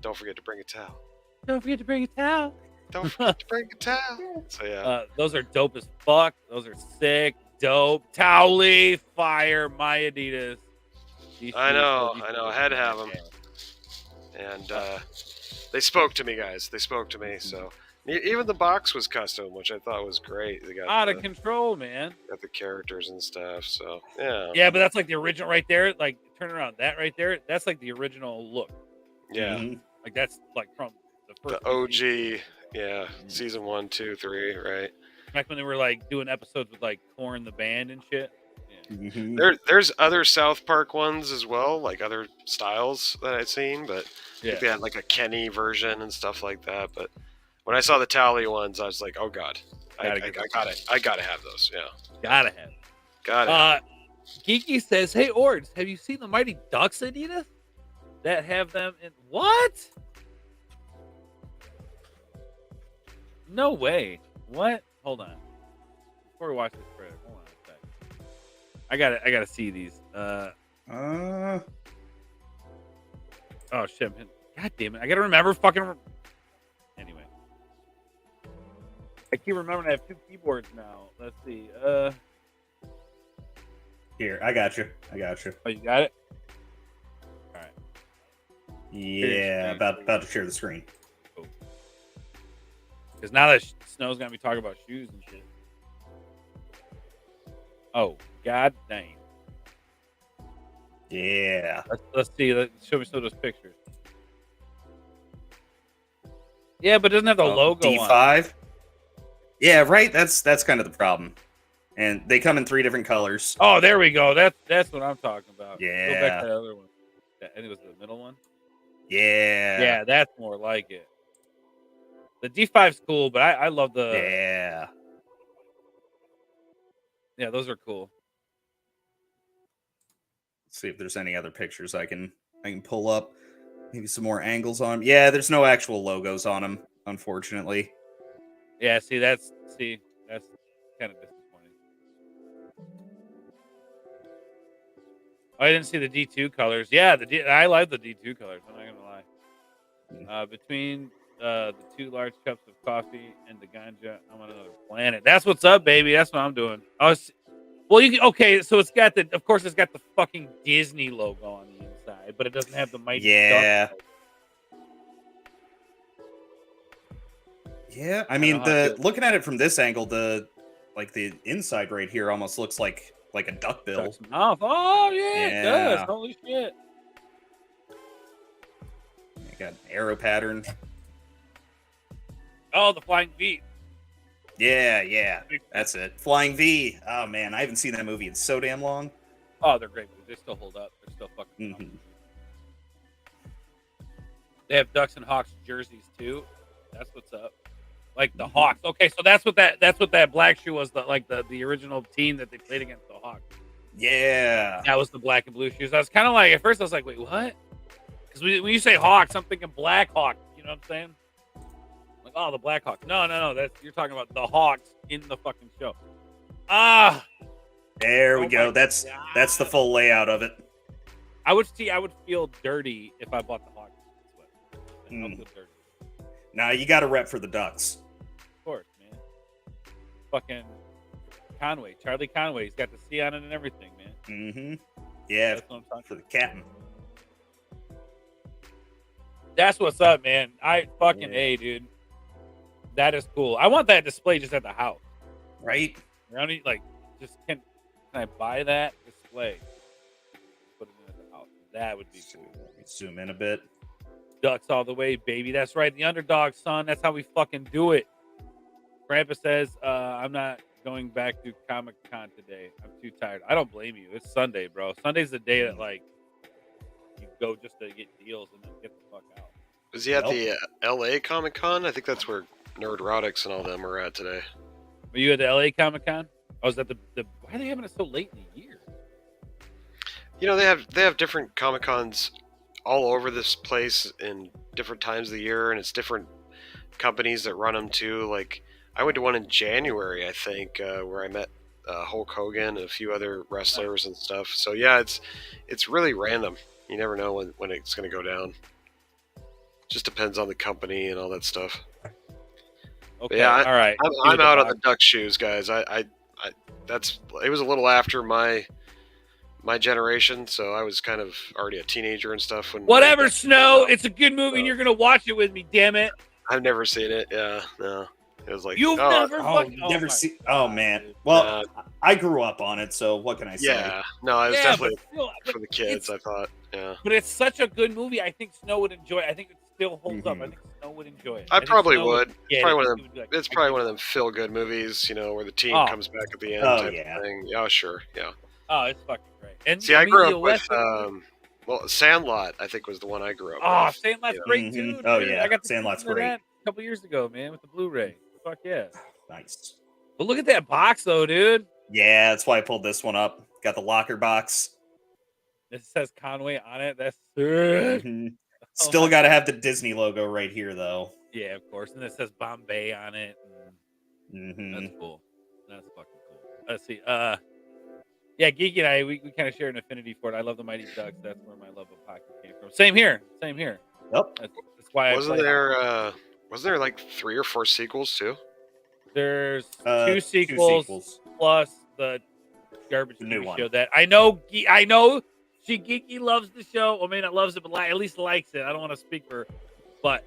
"Don't forget to bring a towel. Don't forget to bring a towel. Don't forget to bring a towel." So yeah, Those are dope as fuck. Those are sick, dope. Towley, fire, my Adidas. These I shoes know, these I know. I shoes had to are have 'em. bad. and they spoke to me, guys. They spoke to me. So even the box was custom, which I thought was great. They got Out of control, man. got the characters and stuff. So yeah, Yeah, but that's like the original right there. Like, turn around. That right there, that's like the original look. yeah. Mhm. Like, that's like from the first The OG, yeah, season 1, 2, 3, right? back when they were like doing episodes with like Korn the band and shit. Mhm. There's other South Park ones as well, like other styles that I've seen, but Yeah. they had like a Kenny version and stuff like that. But when I saw the Tally ones, I was like, oh god, I gotta have those. Yeah, Gotta have it. gotta. Geeky says, "Hey Ords, have you seen the Mighty Ducks, Adidas? That have them in what? No way. What? Hold on. Before we watch this trailer, hold on a second. I gotta see these. Oh shit, man. God damn it! I gotta remember fucking. Anyway, I keep remembering I have 2 keyboards now. Let's see. Here, I got you. Oh, you got it. All right. Yeah, about to share the screen. Because now that Snow's gonna be talking about shoes and shit. Oh, god dang. Yeah. Let's see. Show me some of those pictures. Yeah, but it doesn't have the logo on it. D5. Yeah, right. That's kind of the problem. And they come in 3 different colors. Oh, there we go. That's what I'm talking about. Go back Yeah. to the other one. I think it was the middle one. Yeah. Yeah, that's more like it. The D5's cool, but I love the. Yeah. Yeah, those are cool. Let's see if there's any other pictures I can pull up. Maybe some more angles on 'em. Yeah, there's no actual logos on them, unfortunately. Yeah, that's kind of disappointing. Oh, I didn't see the D2 colors. Yeah, I like the D2 colors. I'm not gonna lie. Between the 2 large cups of coffee and the ganja, I'm on another planet. That's what's up, baby. That's what I'm doing. Well, okay. So of course, it's got the fucking Disney logo on the inside, but it doesn't have the Mighty Yeah. Ducks. Yeah, I mean, looking at it from this angle, the inside right here almost looks like a duck bill. Duck's mouth. Oh yeah, it does. Holy shit! You got an arrow pattern. Oh, the flying V. Yeah, that's it. Flying V. Oh man, I haven't seen that movie in so damn long. Oh, they're great movies. They still hold up. They're still fucking. Mm-hmm. They have Ducks and Hawks jerseys too. That's what's up. Like the Hawks. Okay, so that's what that black shoe was. The original team that they played against, the Hawks. Yeah, that was the black and blue shoes. I was kind of like, at first I was like, wait, what? Because when you say Hawks, I'm thinking Black Hawk. You know what I'm saying? Like, oh, the Black Hawk. No. You're talking about the Hawks in the fucking show. There we go. That's the full layout of it. I would feel dirty if I bought the Hawks sweater. I feel dirty. Nah, you got to rep for the Ducks. Of course, man. Fucking Conway, Charlie Conway. He's got the C on it and everything, man. Mm-hmm. Yeah, that's what I'm talking for the captain. That's what's up, man. A, dude. That is cool. I want that display just at the house. Right? I don't need, can I buy that display? Put it in at the house. That would be cool. Let me zoom in a bit. Ducks all the way, baby. That's right. The underdog, son. That's how we fucking do it. Grandpa says, I'm not going back to Comic-Con today. I'm too tired. I don't blame you. It's Sunday, bro. Sunday's the day that, you go just to get deals and then get the fuck out. Was he at the LA Comic-Con? I think that's where Nerdrotics and all them are at today. Were you at the LA Comic-Con? I was at the why are they having it so late in the year? You know, they have different Comic-Cons all over this place in different times of the year, and it's different companies that run them too. Like, I went to one in January, I think, where I met Hulk Hogan and a few other wrestlers and stuff. So yeah, it's really random. You never know when it's going to go down. Just depends on the company and all that stuff. Okay, yeah, all right. I'm out on the duck shoes, guys. It was a little after my generation, so I was kind of already a teenager and stuff. Whatever, Snow. It's a good movie, and you're gonna watch it with me. Damn it! I've never seen it. Yeah, no. It was like you've never seen. Oh man. Well, I grew up on it, so what can I say? Yeah, no, it was definitely for the kids. I thought. Yeah, but it's such a good movie. I think Snow would enjoy it. I think it still holds up. I think Snow would enjoy it. I probably would. It's probably one of them. It's probably one of them feel-good movies, where the team comes back at the end. Type of thing. Yeah, sure. Yeah. Oh, it's fucking great. And see, I grew up with Sandlot. I think was the one I grew up with. Oh, Sandlot's great too. Oh yeah, I got Sandlot's great. A couple years ago, man, with the Blu-ray. Fuck yeah. Nice. But look at that box, though, dude. Yeah, that's why I pulled this one up. Got the locker box. It says Conway on it. That's sick. Mm-hmm. Still got to have the Disney logo right here, though. Yeah, of course. And it says Bombay on it. That's cool. That's fucking cool. Let's see. Yeah, Geeky and I, we kind of share an affinity for it. I love the Mighty Ducks. That's where my love of hockey came from. Same here. Yep. That's why wasn't there like 3 or 4 sequels too? There's 2 sequels plus the garbage new one show that I know Geeky loves the show. Well, maybe not loves it, but at least likes it. I don't want to speak for her, but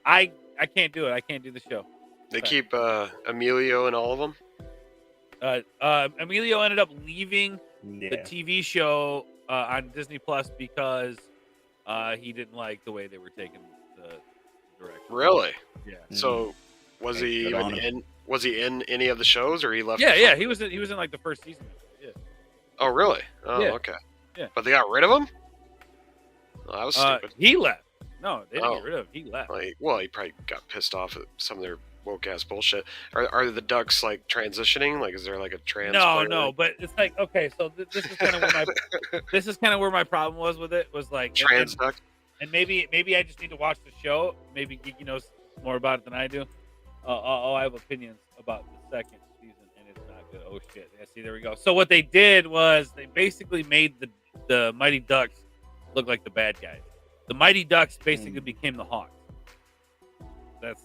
I can't do it. I can't do the show. They keep Emilio in all of them. Emilio ended up leaving the TV show on Disney Plus because he didn't like the way they were taking the direction. Really? Yeah. So was he even in? Was he in any of the shows, or he left? Yeah. He was in like the first season. Yeah. Oh, really? Oh, yeah. Okay. Yeah. But they got rid of him. Oh, that was stupid. He left. No, they didn't get rid of him. He left. Well, he probably got pissed off at some of their woke ass bullshit. Are the Ducks like transitioning? Like, is there like a trans? No. But it's like, okay, so this is kind of where my problem was with it. Was like trans duck. And maybe I just need to watch the show. Maybe Geeky knows more about it than I do. I have opinions about the second season, and it's not good. Oh shit! Yeah, see, there we go. So what they did was they basically made the Mighty Ducks look like the bad guys. The Mighty Ducks basically became the Hawks. That's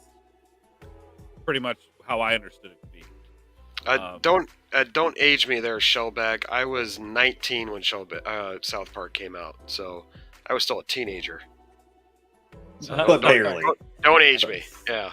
pretty much how I understood it to be. Don't age me there, Shellback. I was 19 when South Park came out, so I was still a teenager. So But barely. Don't age me. Yeah.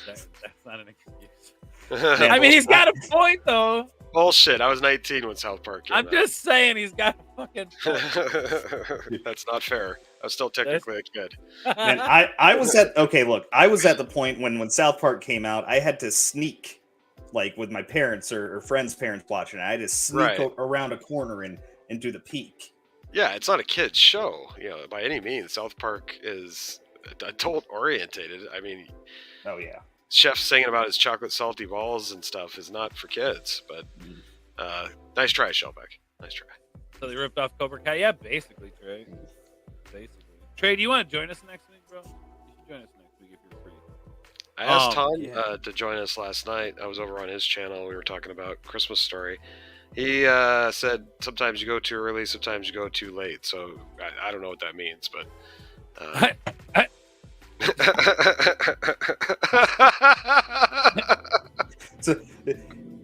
That's not an excuse. Man, I mean, he's got a point, though. Bullshit. I was 19 when South Park came out. I'm just saying he's got a fucking point. That's not fair. I was still technically a kid. Man, I was at the point when South Park came out, I had to sneak, like with my parents or friends' parents watching it. I had to sneak around a corner and do the peek. Yeah, it's not a kid's show, by any means. South Park is adult orientated. I mean, oh yeah, Chef singing about his chocolate salty balls and stuff is not for kids. But nice try, Shellback. Nice try. So they ripped off Cobra Kai. Yeah, basically, Trey. Trey, do you want to join us next week, bro? You should join us next week if you're free. I asked Tom to join us last night. I was over on his channel. We were talking about Christmas Story. He said sometimes you go too early, sometimes you go too late. So I don't know what that means, but.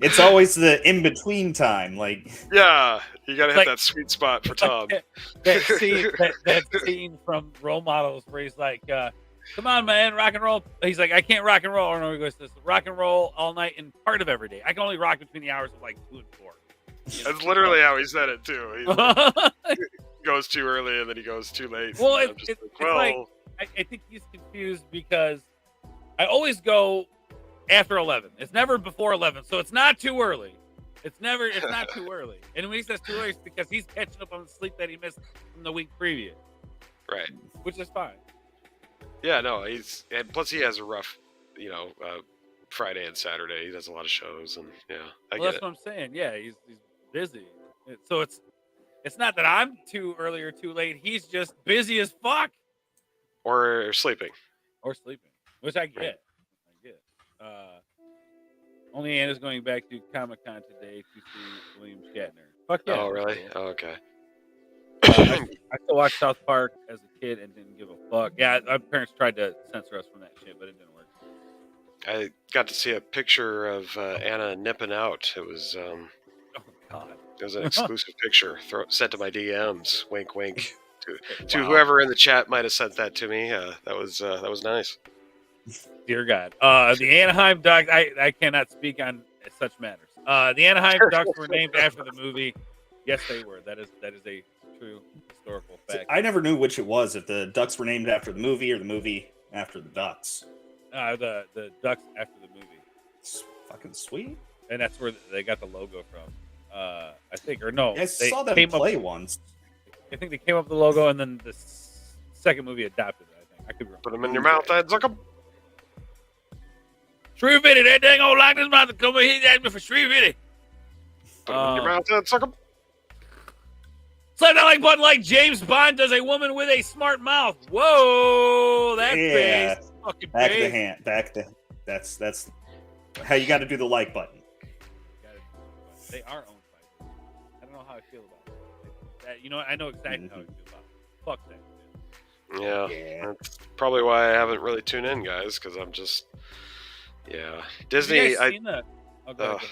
It's always the in between time, like. Yeah, you gotta hit that sweet spot for Tom. That scene from Role Models where he's like, "Come on, man, rock and roll." He's like, "I can't rock and roll." Or no, he goes, "This rock and roll all night and part of every day. I can only rock between the hours of like 2 and 4." That's literally how he said it too. He goes too early and then he goes too late. Well, I think he's confused because I always go after 11. It's never before 11, so it's not too early. It's not too early. And when he says too early, it's because he's catching up on the sleep that he missed from the week previous. Right. Which is fine. Yeah, no, and plus he has a rough, Friday and Saturday. He does a lot of shows, and that's what I'm saying. Yeah, he's busy. So it's not that I'm too early or too late. He's just busy as fuck. Or sleeping. Which I get. Only Anna's going back to Comic-Con today to see William Shatner. Fuck yeah. Oh, really? Cool. Oh, okay. I still watched South Park as a kid and didn't give a fuck. Yeah, my parents tried to censor us from that shit, but it didn't work. I got to see a picture of Anna nipping out. It was oh god. It was an exclusive picture sent to my DMs. Wink, wink. To whoever in the chat might have sent that to me. That was nice. Dear God. The Anaheim Ducks. I cannot speak on such matters. The Anaheim Ducks were named after the movie. Yes, they were. That is a true historical fact. I never knew which it was, if the Ducks were named after the movie or the movie after the Ducks. The Ducks after the movie. It's fucking sweet. And that's where they got the logo from. I think, or no. I saw that play once. I think they came up with the logo, and then the second movie adopted it, I think. I could remember. Put them in your mouth, I'd suck them. Shree Vitty, that dang old lock this mouth to come in. He asked me for Shree Vitty. Put them in your mouth, I'd suck them. Slap that like button like James Bond does a woman with a smart mouth. Whoa, that's bass. Fucking back bass. of the hand. That's how you got to do the like button. They are owned by them. I don't know how I feel about it. I know exactly how I feel about it. Fuck that shit. Yeah, that's probably why I haven't really tuned in, guys, because I'm just, Disney. Have you guys seen that? Oh, go ahead.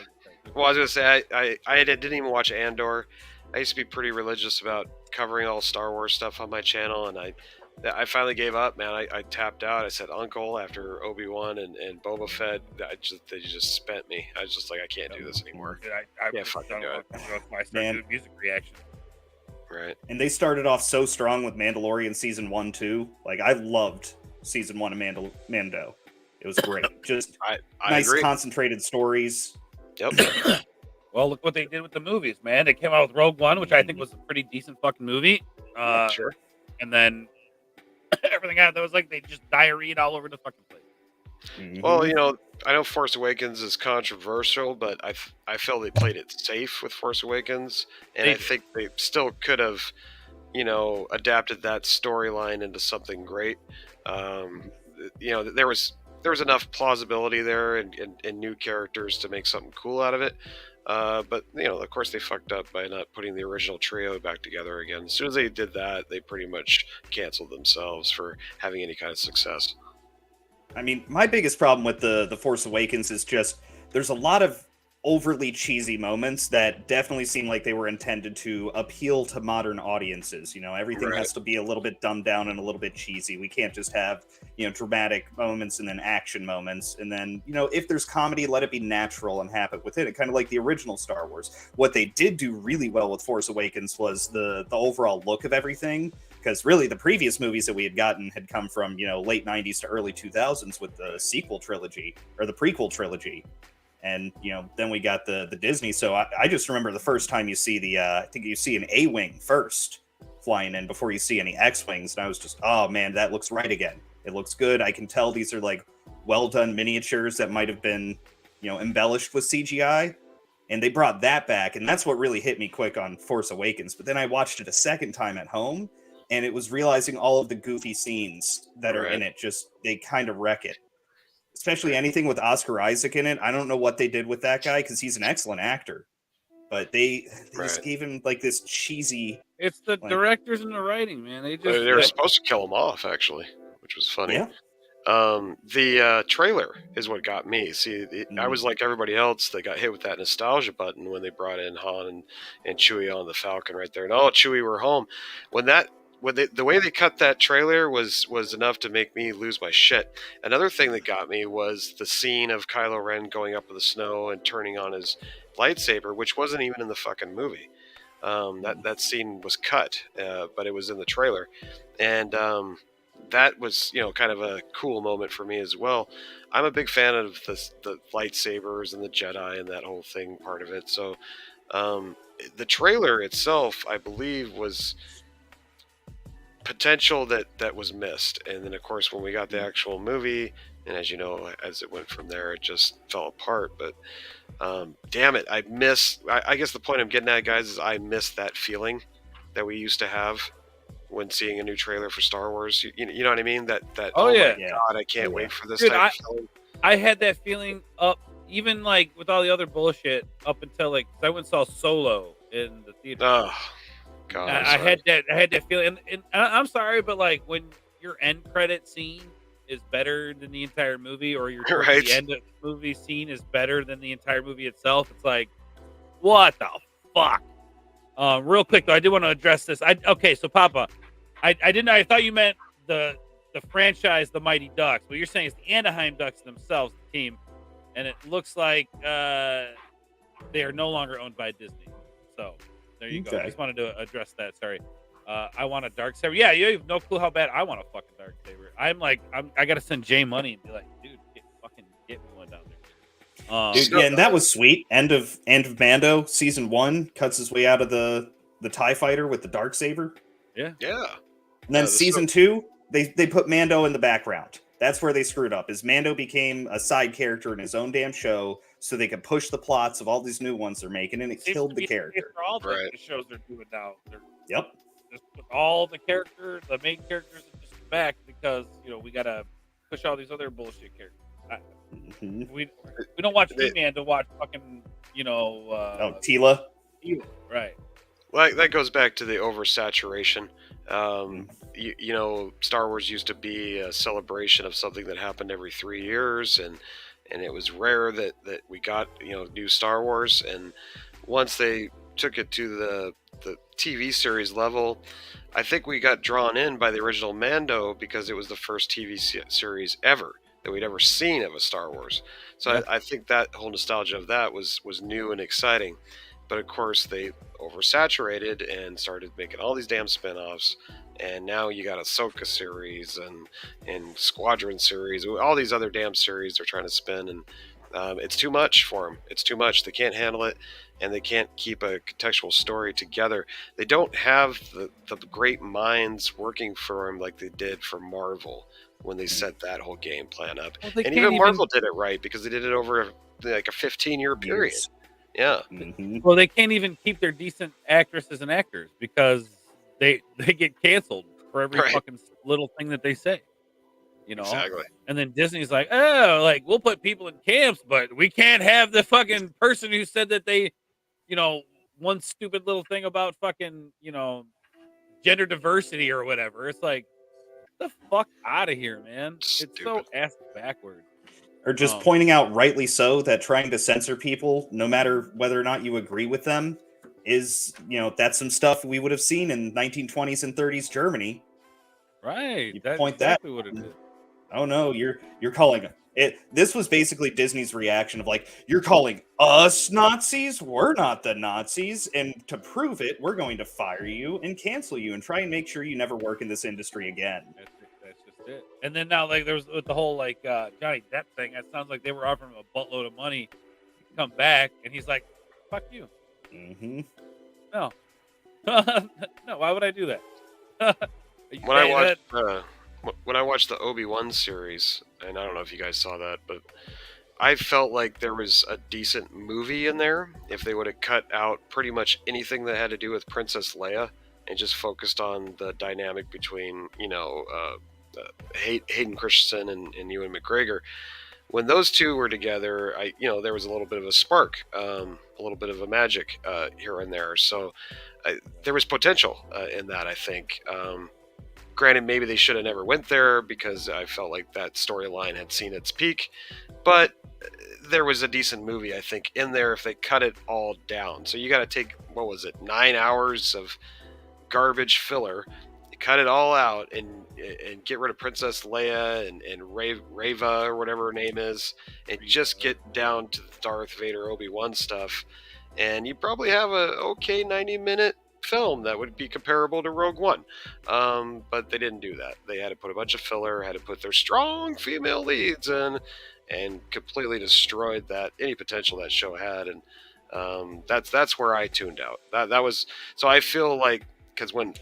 Well, I was gonna say I didn't even watch Andor. I used to be pretty religious about covering all Star Wars stuff on my channel, and I finally gave up, man. I tapped out. I said Uncle after Obi-Wan and Boba Fett. They just spent me. I was just like, I can't do this anymore. I can't fucking do it. That's why I started doing music reactions. Right. And they started off so strong with Mandalorian season 1 too. Like, I loved season 1 of Mando. It was great. Just I nice agree. Concentrated stories. Yep. Well, look what they did with the movies, man. They came out with Rogue One, which I think was a pretty decent fucking movie. Sure. And then everything out there was like they just diarrheaed all over the fucking place. Mm-hmm. Well, I know Force Awakens is controversial, but I feel they played it safe with Force Awakens, and I think they still could have, adapted that storyline into something great. There was enough plausibility there and new characters to make something cool out of it. But of course, they fucked up by not putting the original trio back together again. As soon as they did that, they pretty much canceled themselves for having any kind of success. I mean, my biggest problem with the Force Awakens is just there's a lot of overly cheesy moments that definitely seem like they were intended to appeal to modern audiences. Everything Right. has to be a little bit dumbed down and a little bit cheesy. We can't just have, dramatic moments and then action moments. And then, if there's comedy, let it be natural and happen within it, kind of like the original Star Wars. What they did do really well with Force Awakens was the overall look of everything. Because really, the previous movies that we had gotten had come from, late 90s to early 2000s with the sequel trilogy or the prequel trilogy. And, then we got the Disney. So I just remember the first time you see I think you see an A-Wing first flying in before you see any X-Wings. And I was just, oh man, that looks right again. It looks good. I can tell these are like well done miniatures that might have been, embellished with CGI. And they brought that back. And that's what really hit me quick on Force Awakens. But then I watched it a second time at home. And it was realizing all of the goofy scenes that are in it. Just, they kind of wreck it. Especially anything with Oscar Isaac in it. I don't know what they did with that guy because he's an excellent actor. But they just gave him like this cheesy... It's the directors and the writing, man. They were supposed to kill him off, actually, which was funny. Yeah. The trailer is what got me. See, I was like everybody else. They got hit with that nostalgia button when they brought in Han and Chewie on the Falcon right there. And Chewie, we're home. The way they cut that trailer was enough to make me lose my shit. Another thing that got me was the scene of Kylo Ren going up in the snow and turning on his lightsaber, which wasn't even in the fucking movie. That scene was cut, but it was in the trailer, and that was kind of a cool moment for me as well. I'm a big fan of the lightsabers and the Jedi and that whole thing part of it. So the trailer itself, I believe, was potential that was missed, and then of course when we got the actual movie, and as you know, as it went from there, it just fell apart. But damn it, I guess the point I'm getting at, guys, is I miss that feeling that we used to have when seeing a new trailer for Star Wars. You know what I mean? That oh my God, I can't wait for this. Dude, type of feeling. I had that feeling up, even like with all the other bullshit, up until like I went and saw Solo in the theater. Oh God, I had that feeling, and I'm sorry, but like when your end credit scene is better than the entire movie, or your the end of the movie scene is better than the entire movie itself, it's like, what the fuck? Real quick though, I did want to address this. So Papa, I thought you meant the franchise, the Mighty Ducks. What you're saying is the Anaheim Ducks themselves, the team, and it looks like they are no longer owned by Disney. So there you go. I just wanted to address that. Sorry. I want a dark saber. Yeah, you have no clue how bad I want a fucking dark saber. I gotta send Jay money and be like, dude, get me one down there. Dude, and that was sweet. End of Mando season 1 cuts his way out of the TIE fighter with the dark saber. Yeah. And then season 2, they put Mando in the background. That's where they screwed up. Is Mando became a side character in his own damn show, so they could push the plots of all these new ones they're making, and it killed the character. For all the shows they're doing now, yep. Just put all the main characters, just back because we gotta push all these other bullshit characters. We don't watch He-Man to watch fucking Tila. Right. Well, that goes back to the oversaturation. Star Wars used to be a celebration of something that happened every 3 years, and it was rare that we got new Star Wars. And once they took it to the TV series level, I think we got drawn in by the original Mando because it was the first TV series ever that we'd ever seen of a Star Wars. So I think that whole nostalgia of that was new and exciting. But of course, they oversaturated and started making all these damn spin-offs. And now you got Ahsoka series and Squadron series, all these other damn series they're trying to spin. And it's too much for them. It's too much. They can't handle it, and they can't keep a contextual story together. They don't have the great minds working for them like they did for Marvel when they set that whole game plan up. Well, and even Marvel did it right because they did it over like a 15-year period. Years. Yeah. Mm-hmm. Well, they can't even keep their decent actresses and actors because they get canceled for every fucking little thing that they say. You know, Exactly. and then Disney's like, oh, like we'll put people in camps, but we can't have the fucking person who said that they, one stupid little thing about fucking, gender diversity or whatever. It's like, the fuck out of here, man. It's so Stupid. ass backward. Or just pointing out, rightly so, that trying to censor people, no matter whether or not you agree with them, is, that's some stuff we would have seen in 1920s and 30s Germany. Right. You That's point exactly that, what it is. oh no, you're calling it. This was basically Disney's reaction of like, you're calling us Nazis? We're not the Nazis, and to prove it, we're going to fire you and cancel you and try and make sure you never work in this industry again. That's just it. And then now, like, there's with the whole like Johnny Depp thing. It sounds like they were offering him a buttload of money to come back, and he's like, "Fuck you." Mm-hmm. No, no. Why would I do that? When I watched the Obi-Wan series, and I don't know if you guys saw that, but I felt like there was a decent movie in there if they would have cut out pretty much anything that had to do with Princess Leia and just focused on the dynamic between, Hayden Christensen and Ewan McGregor. When those two were together, there was a little bit of a spark, a little bit of a magic here and there. So there was potential in that, I think. Granted, maybe they should have never went there because I felt like that storyline had seen its peak. But there was a decent movie, I think, in there if they cut it all down. So you got to take, 9 hours of garbage filler, cut it all out, and get rid of Princess Leia and Reva or whatever her name is, and just get down to the Darth Vader Obi-Wan stuff. And you probably have a okay 90-minute film that would be comparable to Rogue One, but they didn't do that. They had to put a bunch of filler, had to put their strong female leads in, and completely destroyed any potential that show had. And that's where I tuned out. That was, so I feel like, because when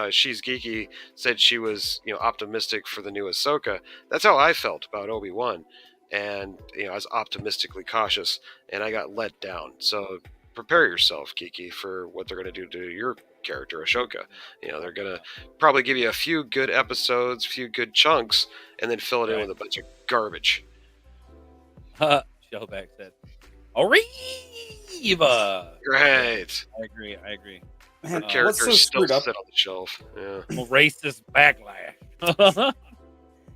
She's Geeky said she was optimistic for the new Ahsoka, that's how I felt about Obi-Wan, and I was optimistically cautious, and I got let down. So prepare yourself, Kiki, for what they're going to do to your character, Ashoka. They're going to probably give you a few good episodes, a few good chunks, and then fill it in with a bunch of garbage. Shellback said, Arriva! Great. I agree. Man, Characters still sit on the shelf. Yeah. Racist backlash.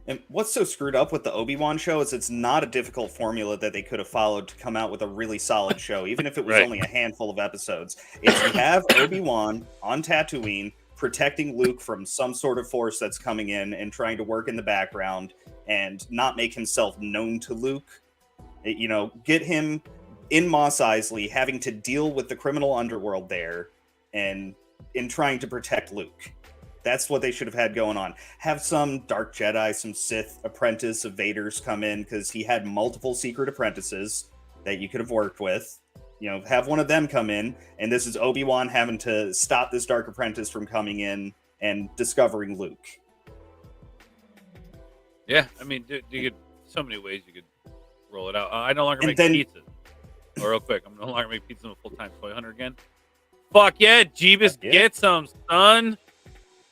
And what's so screwed up with the Obi-Wan show is it's not a difficult formula that they could have followed to come out with a really solid show, even if it was only a handful of episodes. If you have Obi-Wan on Tatooine protecting Luke from some sort of force that's coming in and trying to work in the background and not make himself known to Luke, get him in Mos Eisley having to deal with the criminal underworld there and in trying to protect Luke. That's what they should have had going on. Have some Dark Jedi, some Sith apprentice of Vader's come in, because he had multiple secret apprentices that you could have worked with. Have one of them come in, and this is Obi-Wan having to stop this Dark Apprentice from coming in and discovering Luke. Yeah, I mean, you could, so many ways you could roll it out. I no longer make pizza. Oh, real quick, I'm no longer make pizza. I'm a full-time toy hunter again. Fuck yeah, Jeebus, get some, son.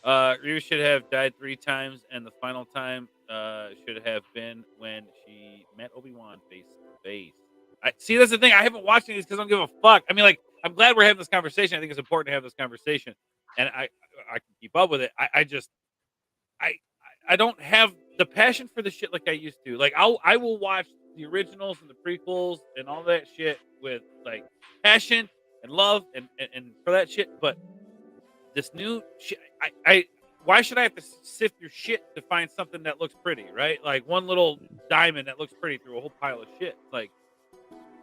Reva should have died 3 times, and the final time should have been when she met Obi-Wan face to face. See, that's the thing. I haven't watched these because I don't give a fuck. I mean, like, I'm glad we're having this conversation. I think it's important to have this conversation, and I can keep up with it. I don't have the passion for the shit like I used to. Like, I will watch the originals and the prequels and all that shit with like passion and love and for that shit, but this new shit, why should I have to sift through shit to find something that looks pretty, right? Like one little diamond that looks pretty through a whole pile of shit. Like,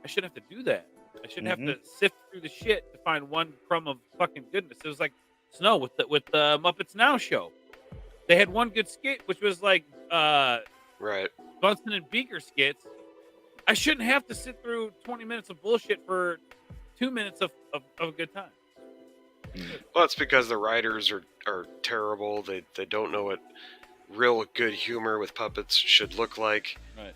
I shouldn't have to do that. I shouldn't have to sift through the shit to find one crumb of fucking goodness. It was like Snow with the Muppets Now show. They had one good skit, which was like right Bunsen and Beaker skits. I shouldn't have to sit through 20 minutes of bullshit for 2 minutes of a good time. Well, it's because the writers are terrible. They don't know what real good humor with puppets should look like, right.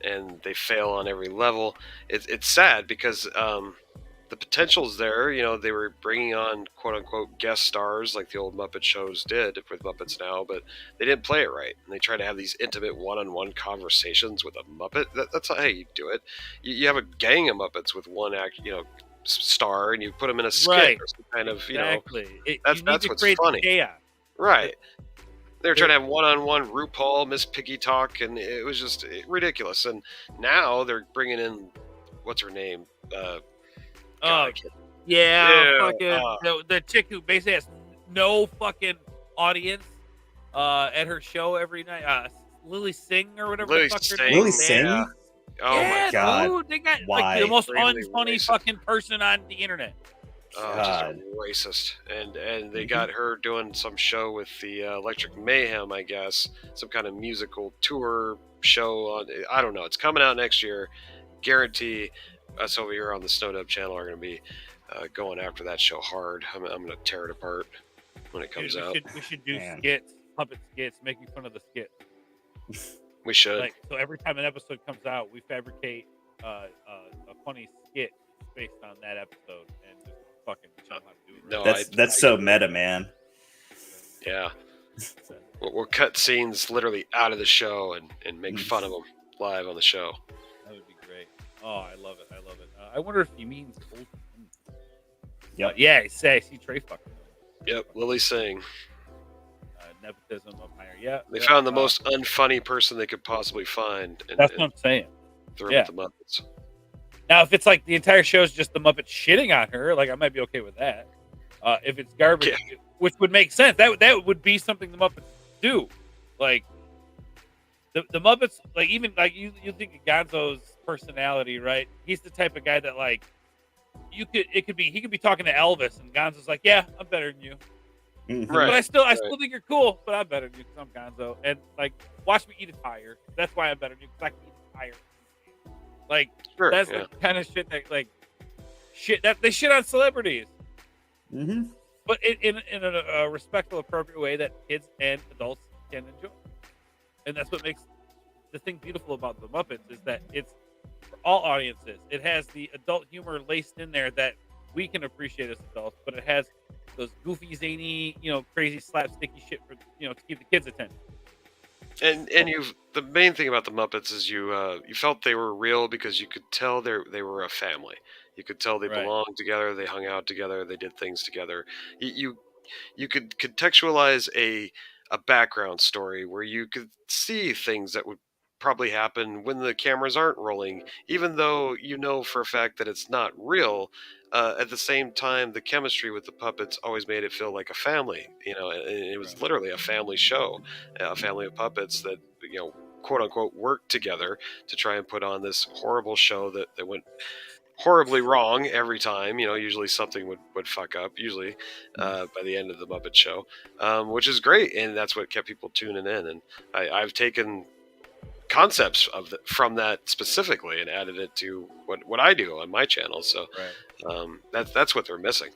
And they fail on every level. It's sad because the the potential's there. You know, they were bringing on quote unquote guest stars like the old Muppet shows did with Muppets Now, but they didn't play it right. And they try to have these intimate one-on-one conversations with a Muppet. That's not how you do it. You have a gang of Muppets with one act, star, and you put them in a skit Right. or some kind of, Exactly. that's you need to what's create funny. chaos. Right. They were trying to have one-on-one RuPaul, Miss Piggy talk, and it was just ridiculous. And now they're bringing in, what's her name? God, I can't- The chick who basically has no fucking audience at her show every night. Lily Singh or whatever Lily the fuck her Singh. name Lily is. Singh? Yeah. Oh Yeah, my God. dude, they got Why? like the most Extremely unfunny racist. fucking person on the internet. God. Just racist. And they got her doing some show with the Electric Mayhem, I guess, some kind of musical tour show on. I don't know. It's coming out next year. Guarantee us over here on the Snowdub channel are going to be going after that show hard. I'm going to tear it apart when it comes Dude, out. we should do Man. skits, puppet skits, making fun of the skit. We should. Like, so every time an episode comes out, we fabricate a funny skit based on that episode and just fucking show 'em how to do it. No, Right? That's so meta, man. Yeah. We'll cut scenes literally out of the show and make fun of them live on the show. That would be great. Oh, I love it. I love it. I wonder if he means old. Yep. Yeah, he says he Trey fucking. Yep, Lily Singh. Nepotism of higher. Yeah. They yeah, found the most unfunny person they could possibly find. And, That's what I'm saying. threw Yeah. him with the Muppets. Now, if it's like the entire show's just the Muppets shitting on her, like I might be okay with that. If it's garbage, Yeah. which would make sense, that would be something the Muppets do. Like the Muppets, like even like you think of Gonzo's personality, right? He's the type of guy that like he could be talking to Elvis, and Gonzo's like, yeah, I'm better than you. Mhm. But I still think you're cool, but I'm better than you because I'm Gonzo. And like, watch me eat a tire. That's why I'm better than you because I can eat a tire. Like, Sure, that's yeah. the kind of shit that that they shit on celebrities, Mhm. but in a respectful, appropriate way that kids and adults can enjoy. And that's what makes the thing beautiful about the Muppets is that it's for all audiences. It has the adult humor laced in there that we can appreciate as adults, but it has those goofy, zany, crazy slapsticky shit for to keep the kids' attention. And the main thing about the Muppets is you felt they were real because you could tell they were a family. You could tell they Right. belonged together, they hung out together, they did things together. You could contextualize a background story where you could see things that would probably happen when the cameras aren't rolling, even though you know for a fact that it's not real. At the same time, the chemistry with the puppets always made it feel like a family. And it was literally a family show, a family of puppets that quote unquote worked together to try and put on this horrible show that went horribly wrong every time. Usually something would fuck up. Usually by the end of the Muppet Show, which is great, and that's what kept people tuning in. And I've taken concepts from that specifically and added it to what I do on my channel. So that's what they're missing.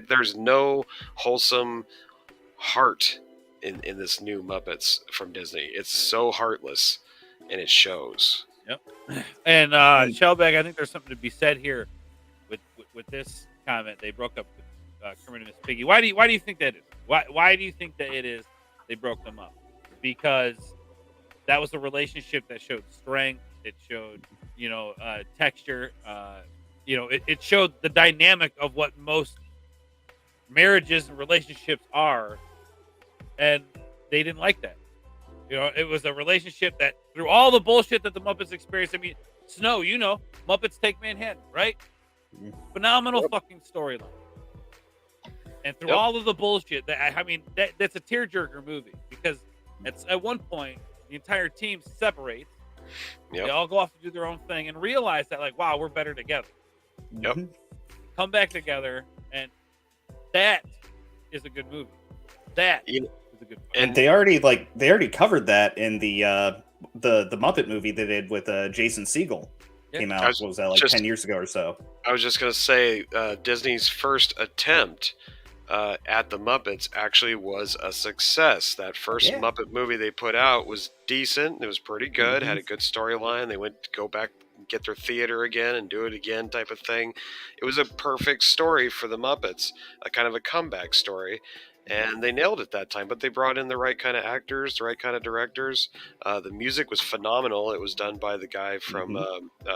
There's no wholesome heart in this new Muppets from Disney. It's so heartless, and it shows. Yep. And Shellbag, I think there's something to be said here with this comment. They broke up with Kermit and Miss Piggy. Why do you think that is? Why do you think that it is they broke them up? Because that was a relationship that showed strength. It showed, texture. It showed the dynamic of what most marriages and relationships are, and they didn't like that. It was a relationship that through all the bullshit that the Muppets experienced. I mean, Snow, Muppets Take Manhattan, right? Phenomenal fucking storyline. And through all of the bullshit, that's a tearjerker movie because at one point the entire team separates. Yep. They all go off to do their own thing and realize that, like, wow, we're better together. Yep. Come back together, and that is a good movie. That is a good movie. And they already covered that in the Muppet movie they did with Jason Segel. Yeah. Came out, what was that, 10 years ago or so? I was just going to say, Disney's first attempt at the Muppets actually was a success. That first Muppet movie they put out was decent. It was pretty good. Had a good storyline. They went to go back get their theater again and do it again type of thing. It was a perfect story for the Muppets, a kind of a comeback story. And they nailed it that time, but they brought in the right kind of actors, the right kind of directors. The music was phenomenal. It was done by the guy from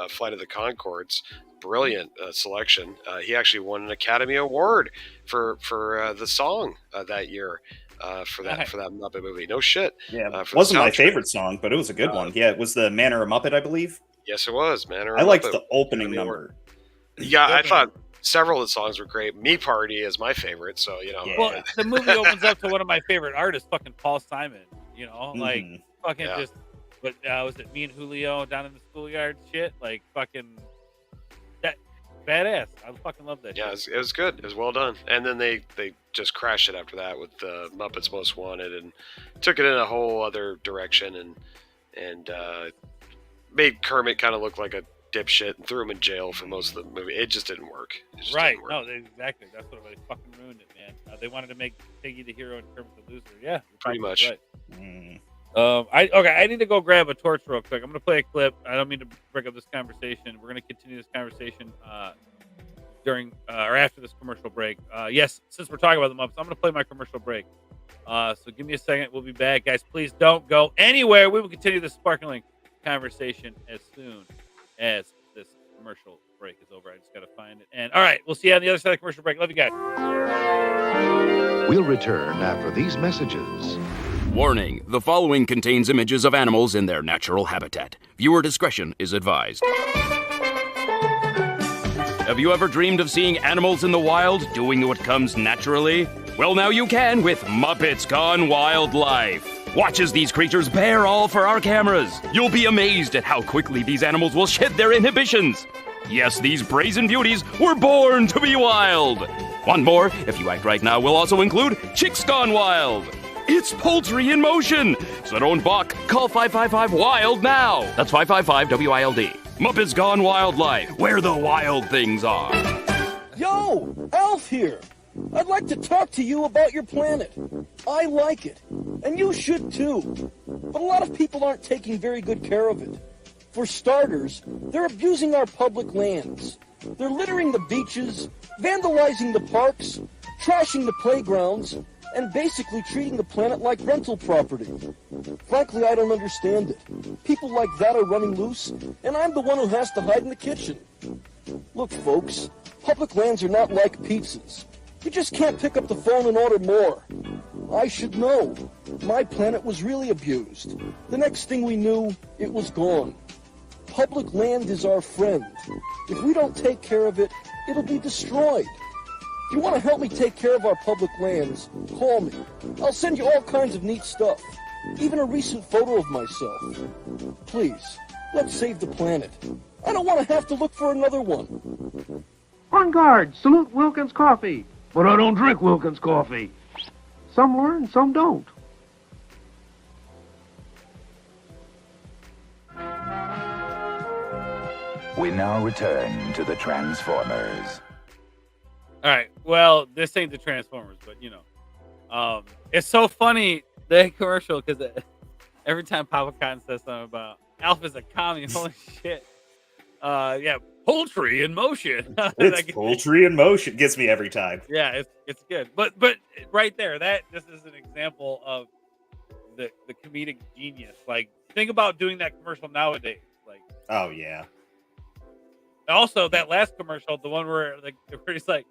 Flight of the Conchords. Brilliant selection. He actually won an Academy Award for the song that year for that Muppet movie. No shit. Yeah, for wasn't the my soundtrack. favorite song, but it was a good one. Yeah, it was the Man or a Muppet, I believe. Yes, it was. Man or a I liked Muppet. the opening Academy number. Award. Yeah, I thought several of the songs were great. Me Party is my favorite, so you know. Yeah. Well, the movie opens up to one of my favorite artists, fucking Paul Simon. You know, like fucking just. But was it Me and Julio down in the schoolyard shit? Like fucking that badass. I fucking love that. Yeah, shit. it was good. It was well done. And then they just crashed it after that with Muppets Most Wanted and took it in a whole other direction and made Kermit kind of look like a dipshit and threw him in jail for most of the movie. It just didn't work. It just Right. didn't work. No, exactly. That's what they fucking ruined it, man. They wanted to make Piggy the hero and Kermit the loser. Yeah, you're Pretty probably much. Right. I need to go grab a torch real quick. I'm gonna play a clip. I don't mean to break up this conversation. We're gonna continue this conversation during or after this commercial break. Yes, since we're talking about the Muppets, I'm gonna play my commercial break. So give me a second. We'll be back, guys. Please don't go anywhere. We will continue this sparkling conversation as soon as this commercial break is over. I just gotta find it. And all right, we'll see you on the other side of the commercial break. Love you guys. We'll return after these messages. Warning, the following contains images of animals in their natural habitat. Viewer discretion is advised. Have you ever dreamed of seeing animals in the wild doing what comes naturally? Well, now you can with Muppets Gone Wildlife. Watch as these creatures bear all for our cameras. You'll be amazed at how quickly these animals will shed their inhibitions. Yes, these brazen beauties were born to be wild. One more, if you act right now, will also include Chicks Gone Wild. It's poultry in motion. So don't balk. Call 555-WILD now. That's 555-WILD. Muppets Gone Wildlife, where the wild things are. Yo, Alf here. I'd like to talk to you about your planet. I like it, and you should too. But a lot of people aren't taking very good care of it. For starters, they're abusing our public lands. They're littering the beaches, vandalizing the parks, trashing the playgrounds, and basically treating the planet like rental property. Frankly, I don't understand it. People like that are running loose, and I'm the one who has to hide in the kitchen. Look, folks, public lands are not like pizzas. You just can't pick up the phone and order more. I should know. My planet was really abused. The next thing we knew, it was gone. Public land is our friend. If we don't take care of it, it'll be destroyed. If you want to help me take care of our public lands, call me. I'll send you all kinds of neat stuff. Even a recent photo of myself. Please, let's save the planet. I don't want to have to look for another one. On guard, salute Wilkins Coffee. But I don't drink Wilkins Coffee. Some learn, some don't. We now return to the Transformers. All right. Well, this ain't the Transformers, but you know, it's so funny the commercial because every time Papa Cotton says something about Alf is a commie, holy shit. Yeah, poultry in motion. It's poultry in motion. Gets me every time. Yeah, it's good. But right there, this is an example of the comedic genius. Like, think about doing that commercial nowadays. Like, oh yeah. Also, that last commercial, the one where he's like,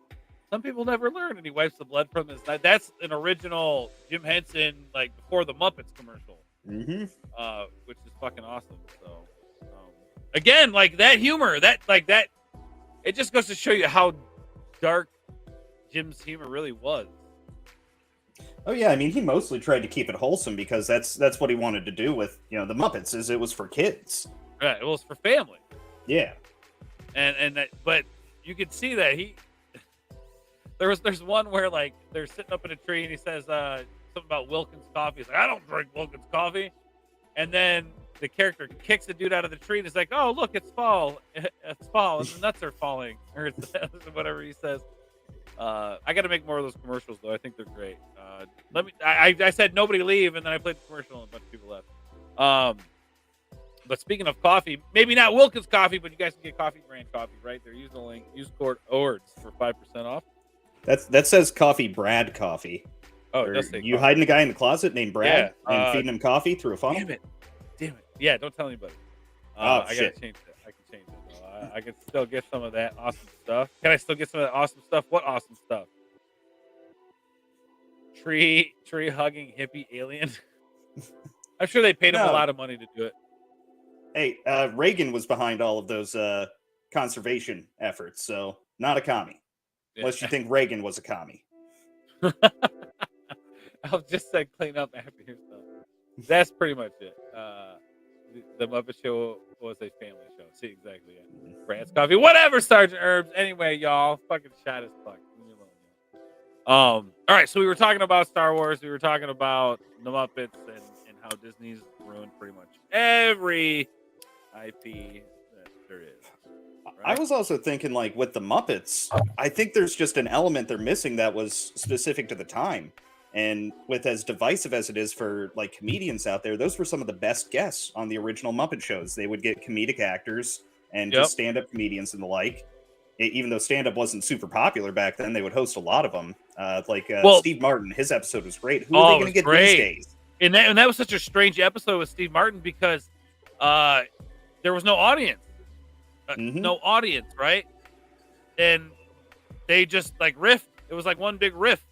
some people never learn, and he wipes the blood from his. That's an original Jim Henson, like before the Muppets commercial, which is fucking awesome. So, again, like that humor, that it just goes to show you how dark Jim's humor really was. Oh yeah, I mean, he mostly tried to keep it wholesome because that's what he wanted to do with the Muppets. Is it was for kids. Right, it was for family. Yeah, but you could see that there's one where like they're sitting up in a tree and he says something about Wilkins coffee. He's like, I don't drink Wilkins coffee, and then the character kicks the dude out of the tree and he's like, oh look, it's fall, and the nuts are falling, or it's whatever he says. I got to make more of those commercials though. I think they're great. I said nobody leave, and then I played the commercial and a bunch of people left. But speaking of coffee, maybe not Wilkins Coffee, but you guys can get Coffee Brand coffee right there. Use the link. Use code ORDS for 5% off. That says Coffee Brad Coffee. Oh, it does say you coffee. hiding a guy in the closet named Brad and feeding him coffee through a funnel? Damn it. Yeah, don't tell anybody. I gotta change that. I can change it though. I can still get some of that awesome stuff. Can I still get some of that awesome stuff? What awesome stuff? Tree hugging hippie alien. I'm sure they paid him a lot of money to do it. Hey, Reagan was behind all of those conservation efforts, so not a commie. Yeah. Unless you think Reagan was a commie. I'll just say clean up after your stuff. That's pretty much it. The Muppet Show was a family show. See, exactly. Yeah. Brad's Coffee. Whatever, Sergeant Herbs. Anyway, y'all, fucking shot as fuck. Leave me alone, all right, so we were talking about Star Wars. We were talking about the Muppets and how Disney's ruined pretty much every IP that there is. I was also thinking, like, with the Muppets, I think there's just an element they're missing that was specific to the time. And with as divisive as it is for, like, comedians out there, those were some of the best guests on the original Muppet shows. They would get comedic actors and just stand-up comedians and the like. Even though stand-up wasn't super popular back then, they would host a lot of them. Steve Martin, his episode was great. Who are they going to get these days? And that was such a strange episode with Steve Martin because there was no audience. No audience, right? And they just like riffed. It was like one big riff.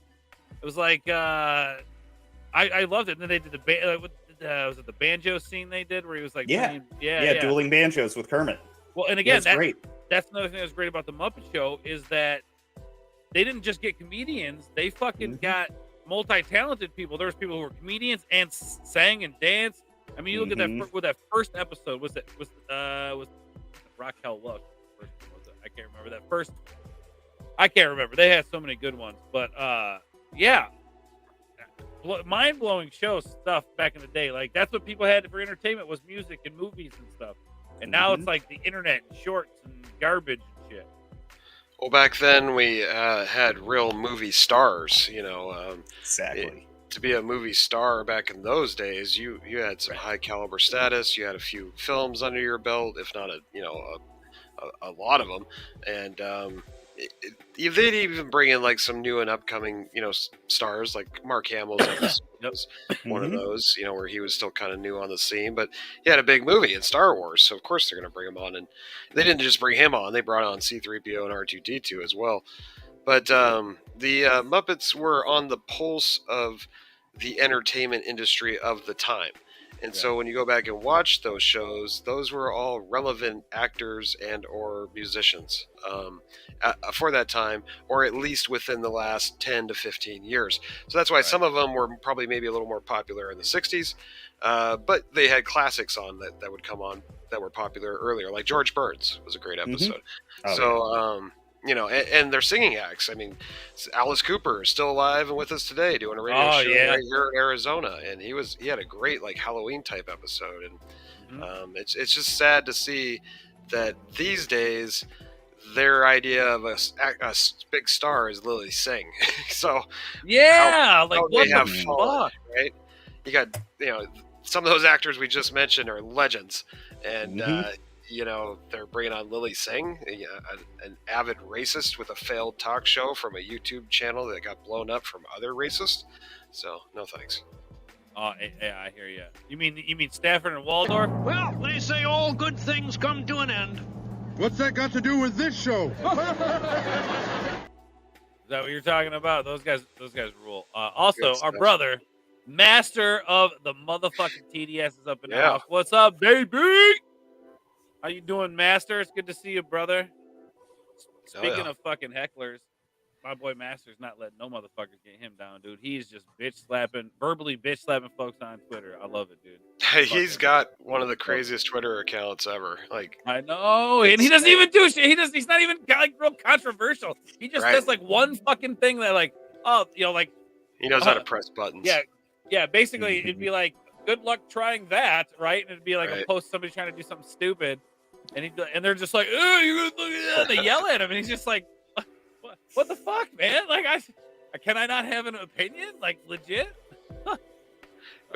It was like I loved it. And then they did was it the banjo scene they did where he was like dueling banjos with Kermit. Well, and again, that's great. That's another thing that's great about the Muppet Show is that they didn't just get comedians; they fucking got multi-talented people. There was people who were comedians and sang and danced. I mean, you look at that first episode. Was Raquel Luck? I can't remember that first. I can't remember. They had so many good ones, but mind-blowing show stuff back in the day. Like that's what people had for entertainment was music and movies and stuff. And now it's like the internet and shorts and garbage and shit. Well, back then we had real movie stars. Exactly. To be a movie star back in those days, you had some high caliber status. You had a few films under your belt, if not a lot of them, and they'd even bring in like some new and upcoming stars like Mark Hamill's episode was one of those where he was still kind of new on the scene, but he had a big movie in Star Wars, so of course they're going to bring him on. And they didn't just bring him on, they brought on C-3PO and R2-D2 as well. But the Muppets were on the pulse of the entertainment industry of the time. And so when you go back and watch those shows, those were all relevant actors and or musicians for that time, or at least within the last 10 to 15 years. So that's why some of them were probably maybe a little more popular in the 60s, but they had classics on that would come on that were popular earlier, like George Burns was a great episode. And their singing acts. I mean, Alice Cooper is still alive and with us today, doing a radio show right here in Arizona, and he had a great like Halloween type episode. And it's just sad to see that these days their idea of a big star is Lily Singh. So how what they have fallen, right? You got some of those actors we just mentioned are legends, and. They're bringing on Lily Singh, an avid racist with a failed talk show from a YouTube channel that got blown up from other racists. So, no thanks. Oh, yeah, I hear you. You mean Stafford and Waldorf? Well, they say all good things come to an end. What's that got to do with this show? Is that what you're talking about? Those guys rule. Also, our brother, master of the motherfucking TDS, is up in the house. What's up, baby? How you doing, Master? It's good to see you, brother. Speaking of fucking hecklers, my boy Master's not letting no motherfuckers get him down, dude. He's just verbally bitch slapping folks on Twitter. I love it, dude. He's got one of the craziest Twitter accounts ever. Like I know, and he doesn't even do shit. He's not even like real controversial. He just does like one fucking thing that like he knows how to press buttons. Yeah. Basically, it'd be like, good luck trying that, right? And it'd be like a post somebody trying to do something stupid, and they're just like, "Oh, you're gonna look at that." And they yell at him, and he's just like, "What the fuck, man? Like, can I not have an opinion? Like, legit?"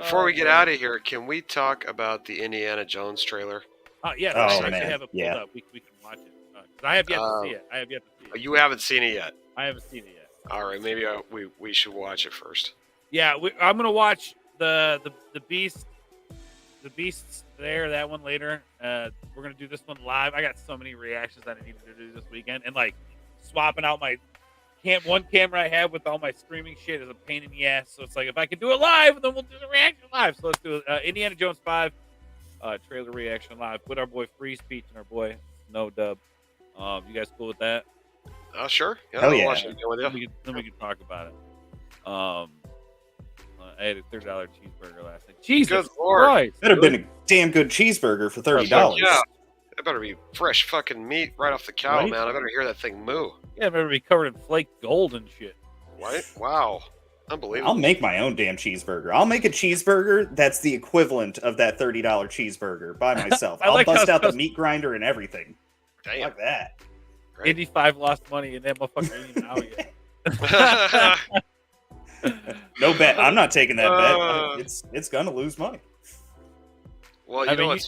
Before we get out of here, can we talk about the Indiana Jones trailer? Yeah, Oh, I actually man. have it pulled Yeah. up. We can watch it. 'Cause I have yet to see it. I have yet to see it. You haven't seen it yet. I haven't seen it yet. All right, maybe we should watch it first. Yeah, I'm gonna watch the beast. The Beasts there, that one later. We're gonna do this one live. I got so many reactions that I needed to do this weekend, and like swapping out my one camera I have with all my streaming shit is a pain in the ass. So it's like if I can do it live, then we'll do the reaction live. So let's do Indiana Jones 5 trailer reaction live with our boy Free Speech and our boy No Dub. You guys cool with that? Sure. Hell I'll yeah. watch it with you. Then we can talk about it. I had a $30 cheeseburger last night. Jesus Good Lord. Christ! That'd have been a damn good cheeseburger for $30. Yeah. It better be fresh fucking meat right off the cow, Right? man. I better hear that thing moo. Yeah, it better be covered in flaked gold and shit. Right? Wow. Unbelievable. I'll make my own damn cheeseburger. I'll make a cheeseburger that's the equivalent of that $30 cheeseburger by myself. I'll bust out the meat grinder and everything. Damn. Like that. Right. Indy 5 lost money and that motherfucker ain't even out yet. No bet. I'm not taking that bet. It's gonna lose money. Well, I you know mean,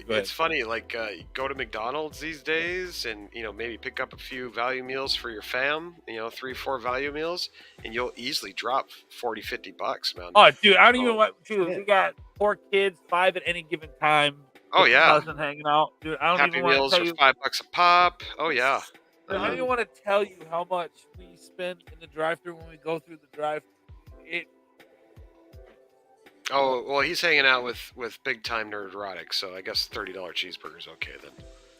it's funny. Like, you go to McDonald's these days, and maybe pick up a few value meals for your fam. 3-4 value meals, and you'll easily drop $40-$50, man. Oh, dude, I don't even want. Dude, we got 4 kids, 5 at any given time. Oh yeah, cousin hanging out, dude. I don't Happy even want Meals to for tell you. $5 a pop. Oh yeah. Dude, I don't even want to tell you how much we spend in the drive-thru when we go through the drive. Oh well, he's hanging out with big time nerdrotic, so I guess $30 cheeseburger's okay then.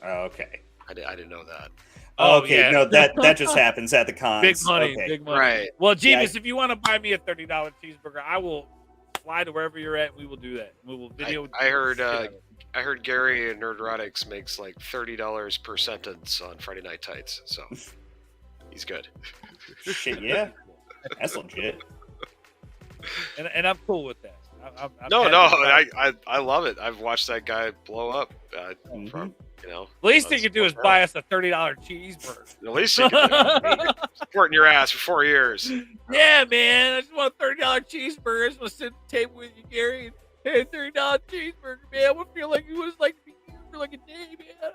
Okay. I didn't know that. Okay, yeah. no, that just happens at the cons. Big money, Okay. big money. Right. Well, Jeebus, if you want to buy me a $30 cheeseburger, I will fly to wherever you're at. We will do that. We will video. I heard Gary at Nerdrotics makes like $30 per sentence on Friday Night Tights, so he's good. Shit, yeah. That's legit. And I'm cool with that. I'm I love it. I've watched that guy blow up. From the least he could do is buy us a $30 cheeseburger. The least he could do. Supporting your ass for 4 years. Yeah, man. I just want a $30 cheeseburger. I just want to sit at the table with you, Gary. And, hey, $30 cheeseburger, man. I would feel like it was like to be here for like a day, man.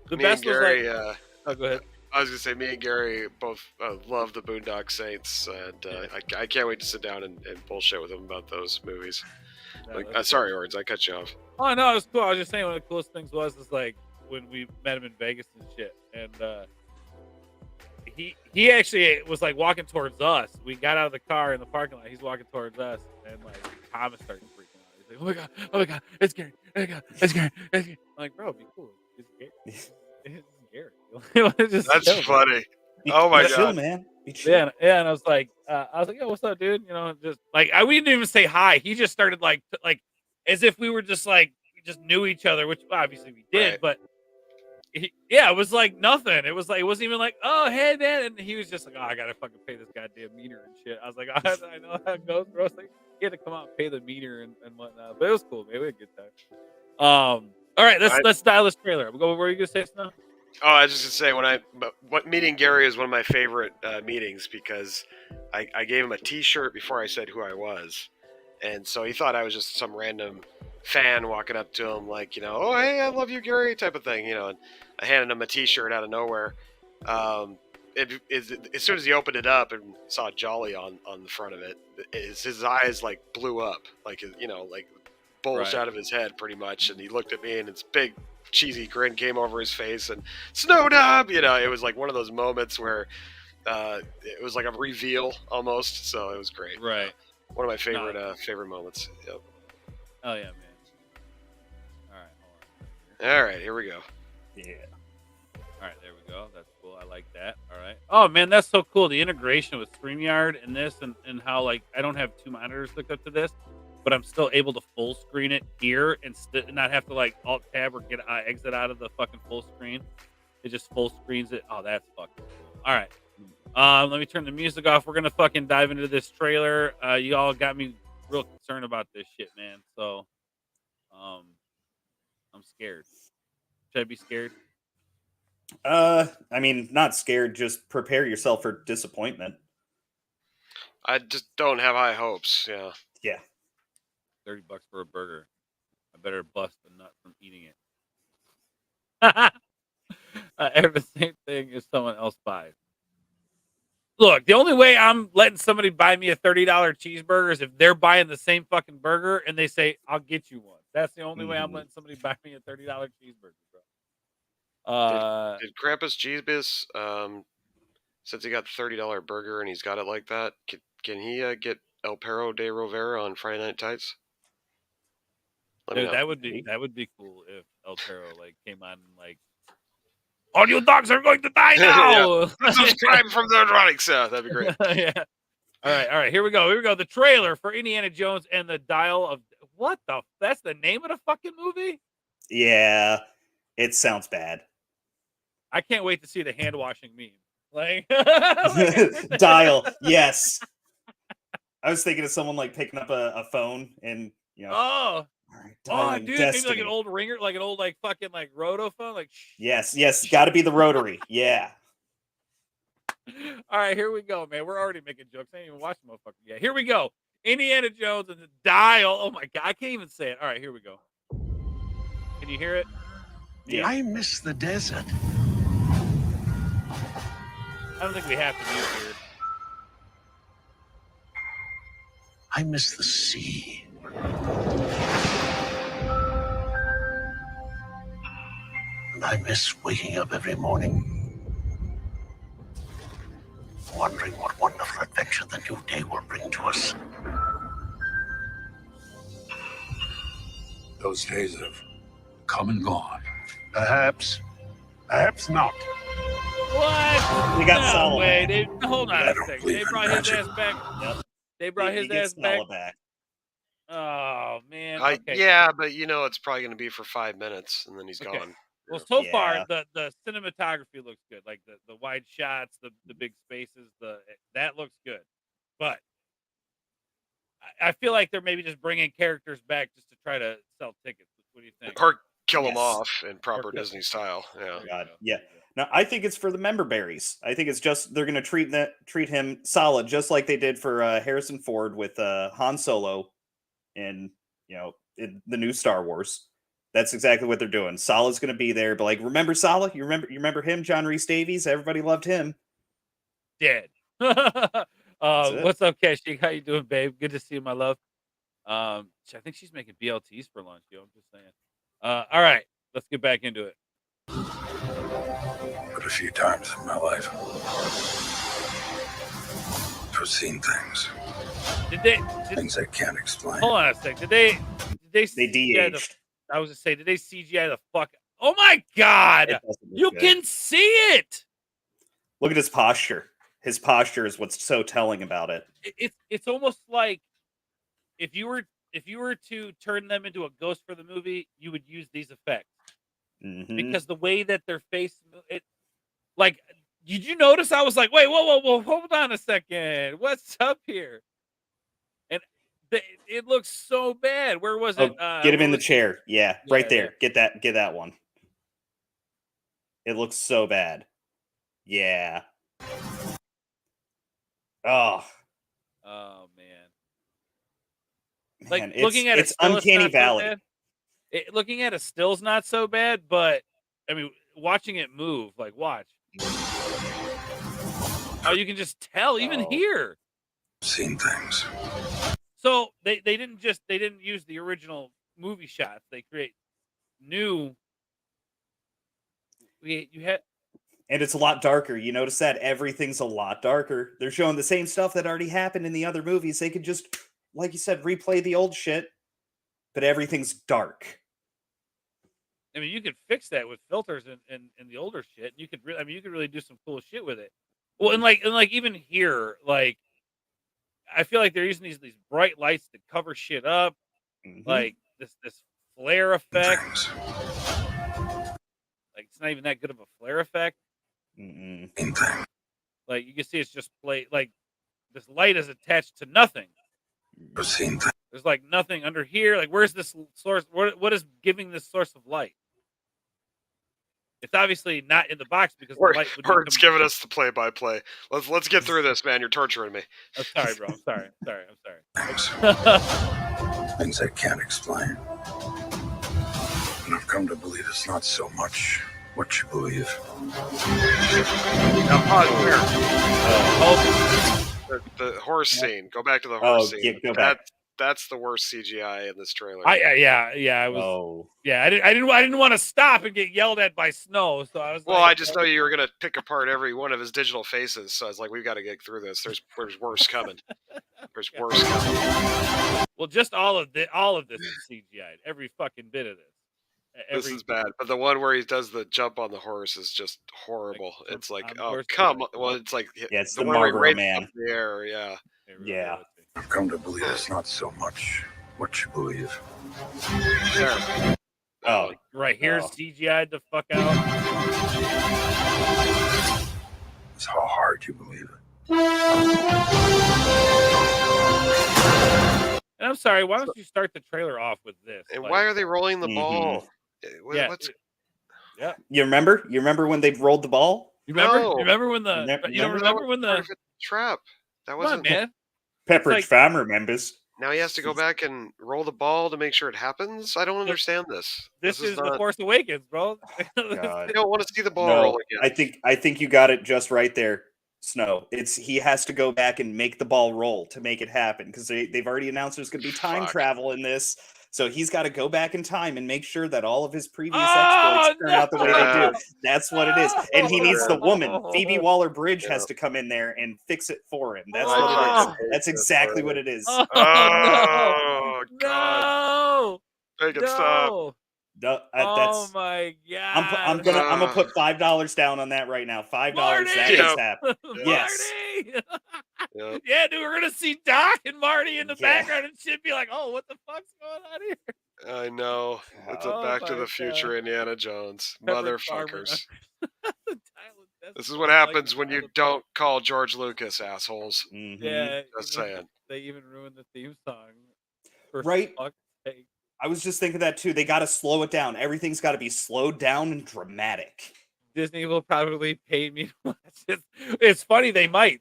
The Me best and Gary, was like. Oh, go ahead. I was gonna say, me and Gary both love the Boondock Saints, and I can't wait to sit down and bullshit with him about those movies. Sorry, Ords, I cut you off. Oh no, it was cool. I was just saying one of the coolest things was like when we met him in Vegas and shit, and he actually was like walking towards us. We got out of the car in the parking lot. He's walking towards us, and like Thomas started freaking out. He's like, "Oh my god, it's Gary! Oh my god, it's Gary! It's Gary!" I'm like, "Bro, be cool. It's Gary." Gary. That's funny. Oh my chill, god, man. Yeah, and I was like, "Yo, what's up, dude?" Just like we didn't even say hi. He just started like as if we were just like we just knew each other, which obviously we did. Right. But it was like nothing. It was like it wasn't even like, "Oh, hey, man," and he was just like, "Oh, I gotta fucking pay this goddamn meter and shit." I was like, "I know how it goes, bro." It's like he had to come out and pay the meter and whatnot, but it was cool, man. We had a good time. All right, let's dial this trailer. What were you gonna say now? Oh, I was just gonna say what meeting Gary is one of my favorite meetings because I gave him a T-shirt before I said who I was, and so he thought I was just some random fan walking up to him like oh hey I love you Gary type of thing and I handed him a T-shirt out of nowhere. As soon as he opened it up and saw Jolly on the front of it, his eyes like blew up like like bulged out of his head pretty much, and he looked at me and his big cheesy grin came over his face and Snow Dub, it was like one of those moments where it was like a reveal almost, so it was great. Right. One of my favorite moments. Yep. Oh yeah, man. All right, here we go. Yeah. All right, there we go. That's cool. I like that. All right. Oh man, that's so cool. The integration with StreamYard and this and how like I don't have 2 monitors hooked up to this, but I'm still able to full screen it here and not have to like alt tab or get exit out of the fucking full screen. It just full screens it. Oh, that's fucking cool. All right. Let me turn the music off. We're gonna fucking dive into this trailer. You all got me real concerned about this shit, man. So, I'm scared. Should I be scared? I mean, not scared. Just prepare yourself for disappointment. I just don't have high hopes. Yeah. Yeah. $30 for a burger. I better bust a nut from eating it. The same thing if someone else buys. Look, the only way I'm letting somebody buy me a $30 cheeseburger is if they're buying the same fucking burger and they say, "I'll get you one." That's the only way I'm letting somebody buy me a $30 cheeseburger, bro. Did Krampus Cheesebiz, since he got the $30 burger and he's got it like that, can he get El Perro de Rivera on Friday Night Tights? Dude, that would be cool if El Perro came on and all you dogs are going to die now. Subscribe from the Erotic South. That'd be great. Yeah. All right. Here we go. The trailer for Indiana Jones and the Dial of what the? That's the name of the fucking movie. Yeah, it sounds bad. I can't wait to see the hand washing meme. Dial, yes. I was thinking of someone picking up a phone and Dude, maybe like an old ringer, like an old fucking roto phone, Yes, got to be the rotary. Yeah. All right, here we go, man. We're already making jokes. I ain't even watched the motherfucker yet. Here we go. Indiana Jones and the Dial. Oh my god, I can't even say it. All right, here we go. Can you hear it? Yeah. I miss the desert. I don't think we have to mute here. I miss the sea. And I miss waking up every morning, wondering what wonderful adventure the new day will bring to us. Those days have come and gone. Perhaps not. What? We got no Solomon. way. Hold on a second. They brought his ass back. Yep. They brought his ass back. Oh man. Okay. Yeah, but it's probably going to be for 5 minutes, and then he's gone. Well, so far the cinematography looks good, like the wide shots, the big spaces, that looks good. But I feel like they're maybe just bringing characters back just to try to sell tickets. What do you think? Or kill them off in proper Disney style. Yeah. God, yeah. No, I think it's for the member berries. I think it's just they're going to treat him solid, just like they did for Harrison Ford with Han Solo in in the new Star Wars. That's exactly what they're doing. Solid's going to be there, but remember Solid? You remember him, John Rhys Davies? Everybody loved him. Dead. What's up, Cashy? How you doing, babe? Good to see you, my love. I think she's making BLTs for lunch, yo. I'm just saying. All right, let's get back into it. But a few times in my life, I've seen things. Things I can't explain. Hold on a sec. Did they de-aged? I was to say, did they CGI the fuck? Oh my god! You can see it. Look at his posture. His posture is what's so telling about it. It's almost like if you were to turn them into a ghost for the movie, you would use these effects because the way that their face, did you notice? I was like, wait, whoa, hold on a second, what's up here? And it looks so bad. Where was it? Get him in the chair. Yeah, right there. Get that one. It looks so bad. Yeah. Oh man. Looking at it's Uncanny Valley. Looking at a still's not so bad, but I mean, watching it move, watch. Oh, you can just tell, even here. Seen things. So they didn't use the original movie shots. They create new. And it's a lot darker. You notice that everything's a lot darker. They're showing the same stuff that already happened in the other movies. They could just, like you said, replay the old shit, but everything's dark. I mean, you could fix that with filters and the older shit. You could really do some cool shit with it. Well, and even here, I feel like they're using these bright lights to cover shit up, like this flare effect. It's not even that good of a flare effect. You can see it's just this light is attached to nothing. There's nothing under here. Where's this source? What is giving this source of light? It's obviously not in the box because Or, the light would or it's giving us the play-by-play. Let's get through this, man. You're torturing me. I'm sorry, bro. I'm sorry. Thanks. Things I can't explain. And I've come to believe it's not so much what you believe. Now pause where? The horse scene. Go back to the horse scene. Yeah, go back. That's the worst CGI in this trailer. I was. Yeah, I didn't want to stop and get yelled at by Snow, so I was. Well, I just know you were gonna pick apart every one of his digital faces, so I was like, we've got to get through this. There's worse coming. There's worse coming. Well, just all of this is CGI. Every fucking bit of this. This is bad, but the one where he does the jump on the horse is just horrible. It's like, oh come on! Well, it's like it's the the one where he Marlboro races Man. up in the air. Yeah. I've come to believe it's not so much what you believe. There. Oh, right here's CGI'd the fuck out. It's how hard you believe it. And I'm sorry, why don't you start the trailer off with this? And why are they rolling the ball? Yeah. What's... Yeah. You remember when they rolled the ball? You remember? No. You remember when the? You don't remember when the trap? That Come wasn't on, man. Pepperidge Farm remembers. Now he has to go back and roll the ball to make sure it happens. I don't understand this. This is not... the Force Awakens, bro. I don't want to see the ball No, roll again. I think you got it just right there, Snow. He has to go back and make the ball roll to make it happen because they've already announced there's going to be time travel in this. So he's got to go back in time and make sure that all of his previous exploits turn out the way they do. That's what it is. And he needs the woman. Phoebe Waller-Bridge has to come in there and fix it for him. That's what it is. That's exactly what it is. Oh, God. No. Make it stop. No, oh my God! I'm gonna put $5 down on that right now. $5. That is happening. Yes. Marty! Yeah, dude, we're gonna see Doc and Marty in the background, and she'd be like, "Oh, what the fuck's going on here?" I know. It's a Back to the Future Indiana Jones. Motherfuckers. This is what happens when you don't call George Lucas, assholes. Mm-hmm. Yeah, just saying. They even ruined the theme song. Right. I was just thinking that too. They got to slow it down. Everything's got to be slowed down and dramatic. Disney will probably pay me to watch this. It's funny. They might.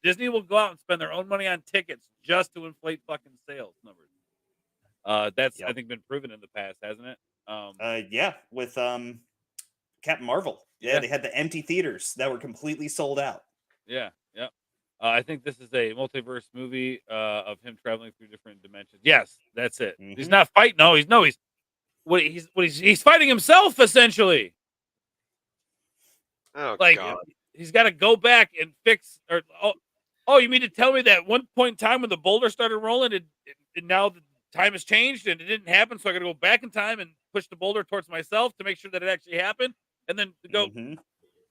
Disney will go out and spend their own money on tickets just to inflate fucking sales numbers. That's I think been proven in the past, hasn't it? Yeah, with Captain Marvel. Yeah, they had the empty theaters that were completely sold out. Yeah. I think this is a multiverse movie of him traveling through different dimensions. Yes, that's it. Mm-hmm. He's not fighting. No, he's fighting himself essentially. Oh, like God. He's got to go back and fix. Oh, you mean to tell me that one point in time when the boulder started rolling, and now the time has changed and it didn't happen, so I got to go back in time and push the boulder towards myself to make sure that it actually happened, and then go. Mm-hmm.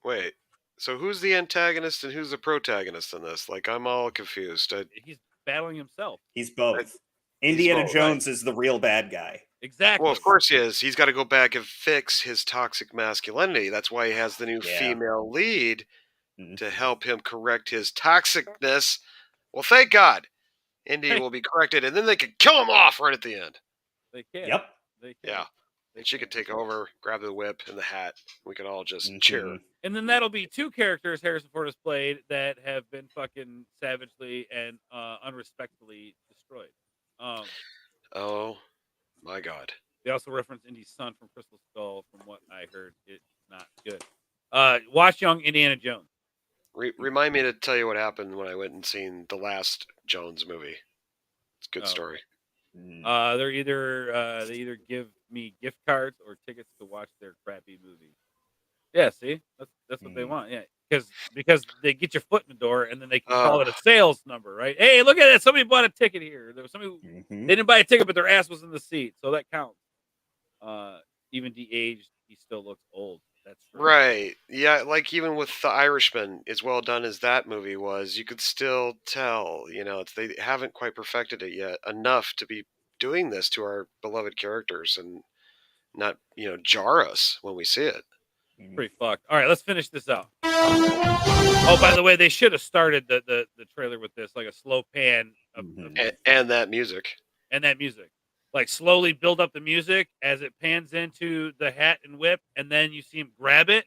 Wait. So who's the antagonist and who's the protagonist in this? Like, I'm all confused. He's battling himself. He's both. Indiana Jones is the real bad guy. Exactly. Well, of course he is. He's got to go back and fix his toxic masculinity. That's why he has the new female lead to help him correct his toxicness. Well, thank God. Indy will be corrected, and then they can kill him off right at the end. They can. Yep. They can. Yeah. And she could take over, grab the whip and the hat. We could all just cheer. And then that'll be two characters Harrison Ford has played that have been fucking savagely and unrespectfully destroyed. Oh, my God. They also reference Indy's son from Crystal Skull. From what I heard, it's not good. Watch Young Indiana Jones. Remind me to tell you what happened when I went and seen the last Jones movie. It's a good story. They either give me gift cards or tickets to watch their crappy movie. Yeah, see, that's what they want. Yeah, because they get your foot in the door and then they can call it a sales number, right? Hey, look at that! Somebody bought a ticket here. There was somebody they didn't buy a ticket, but their ass was in the seat, so that counts. Even de-aged, he still looks old. That's true. Right. Yeah, like even with The Irishman, as well done as that movie was, you could still tell, they haven't quite perfected it yet enough to be doing this to our beloved characters and not, jar us when we see it. Pretty fucked. All right, let's finish this out. Oh, by the way, they should have started the trailer with this, like a slow pan. And that music. And that music. like slowly build up the music as it pans into the hat and whip, and then you see him grab it,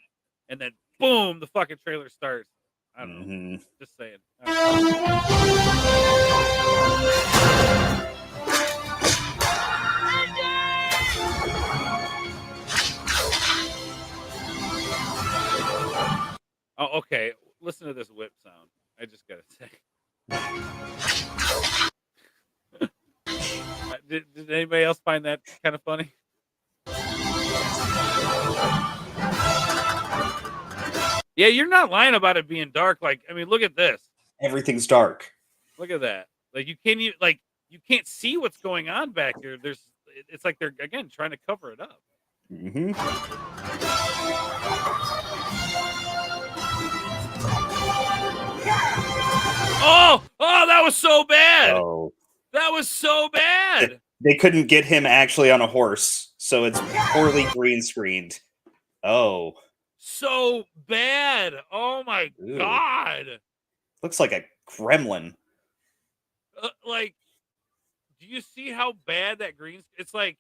and then boom, the fucking trailer starts. I don't know. Just saying. Oh, okay. Listen to this whip sound. I just gotta say. Did anybody else find that kind of funny? Yeah, you're not lying about it being dark. Like, I mean, look at this. Everything's dark. Look at that. Like, you can't see what's going on back here. It's like they're again trying to cover it up. Mm-hmm. Oh, that was so bad. Oh. That was so bad. They couldn't get him actually on a horse, so it's poorly green screened. Oh. So bad. Oh my God. Looks like a gremlin. Like, do you see how bad that green? It's like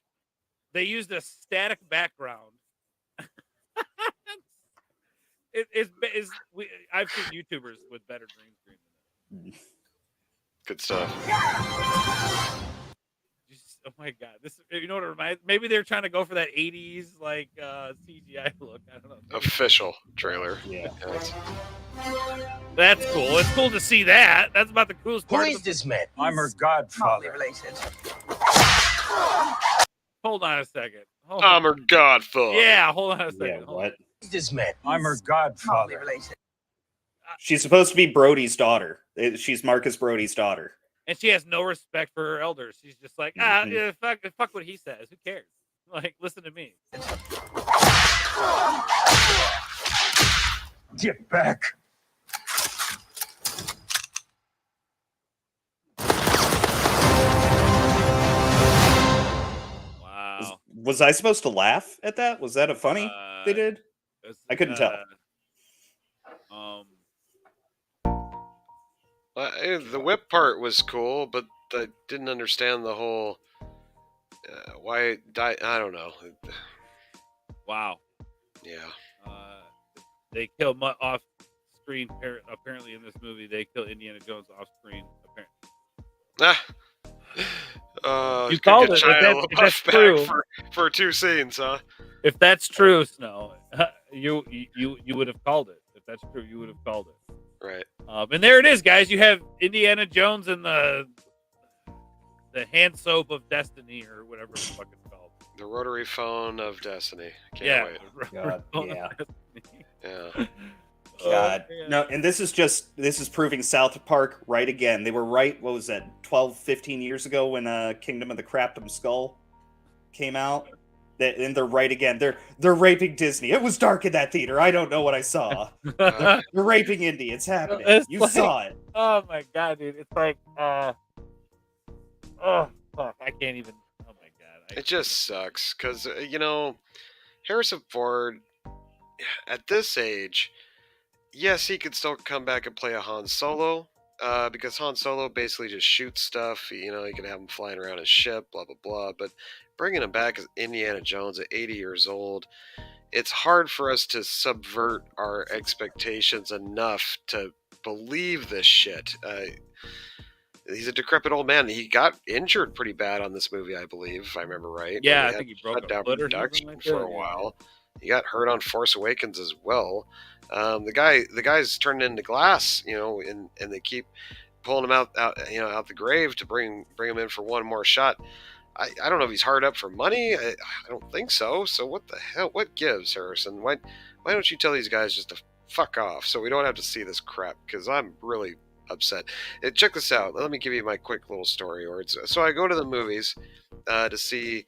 they used a static background. I've seen YouTubers with better green screen than that. Good stuff. Oh my God! You know what it reminds? Maybe they're trying to go for that '80s like CGI look. I don't know. Official trailer. Yeah. That's cool. It's cool to see that. That's about the coolest part. Who is this man? I'm her godfather. Related. Hold on a second. I'm her godfather. Yeah, hold on a second. Yeah, what? Who is this man? I'm her godfather. Related. She's supposed to be Brody's daughter. She's Marcus Brody's daughter. And she has no respect for her elders. She's just like, yeah, fuck what he says. Who cares? Like, listen to me. Get back. Wow. Was I supposed to laugh at that? Was that a funny they did? I couldn't tell. The whip part was cool, but I didn't understand the whole why it died. I don't know. Wow. Yeah. They kill off screen. Apparently, in this movie, they kill Indiana Jones off screen. Apparently. You called it. If that's true. For 2 scenes, huh? If that's true, Snow, you would have called it. If that's true, you would have called it. Right. And there it is, guys. You have Indiana Jones and the hand soap of destiny, or whatever the fuck it's called. The rotary phone of destiny. Can't wait. God, yeah. Yeah. God. No, and this is proving South Park right again. They were right, what was that, 12, 15 years ago when Kingdom of the Craptum Skull came out? And they're right again. They're raping Disney. It was dark in that theater. I don't know what I saw. They're raping Indy. It's happening. You saw it. Oh my God, dude. It's like oh fuck. I can't even. Oh my God. It just sucks because Harrison Ford at this age, yes, he could still come back and play a Han Solo. Because Han Solo basically just shoots stuff. You can have him flying around his ship, blah, blah, blah. But bringing him back as Indiana Jones at 80 years old, it's hard for us to subvert our expectations enough to believe this shit. He's a decrepit old man. He got injured pretty bad on this movie, I believe, if I remember right. Yeah, I think he broke down foot or production like for a while. He got hurt on Force Awakens as well. The guy's turned into glass, and they keep pulling him out the grave to bring him in for one more shot. I don't know if he's hard up for money. I don't think so. So what the hell? What gives, Harrison? Why don't you tell these guys just to fuck off so we don't have to see this crap? Because I'm really upset. Check this out. Let me give you my quick little story. So I go to the movies to see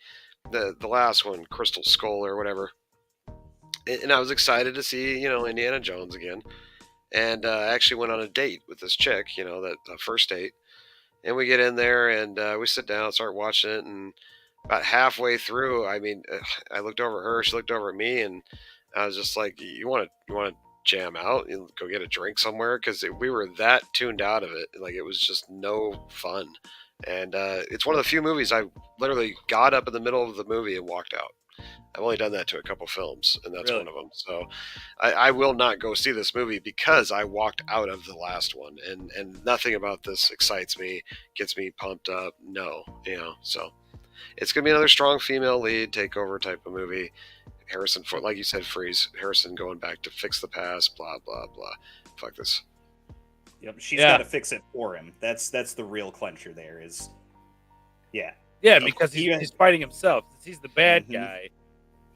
the last one, Crystal Skull or whatever. And I was excited to see, Indiana Jones again. And I actually went on a date with this chick, that first date. And we get in there and we sit down, start watching it. And about halfway through, I looked over at her, she looked over at me, and I was just like, "You want to jam out and go get a drink somewhere?" Because we were that tuned out of it, like it was just no fun. And it's one of the few movies I literally got up in the middle of the movie and walked out. I've only done that to a couple films, and that's Really? one of them. So I will not go see this movie because I walked out of the last one, and nothing about this excites me, gets me pumped up. No, so it's gonna be another strong female lead takeover type of movie. Harrison Ford, like you said, Freeze. Harrison going back to fix the past. Blah blah blah. Fuck this. Yep, she's got to fix it for him. That's the real clincher. There is, yeah. Yeah, because he's fighting himself. Since he's the bad guy,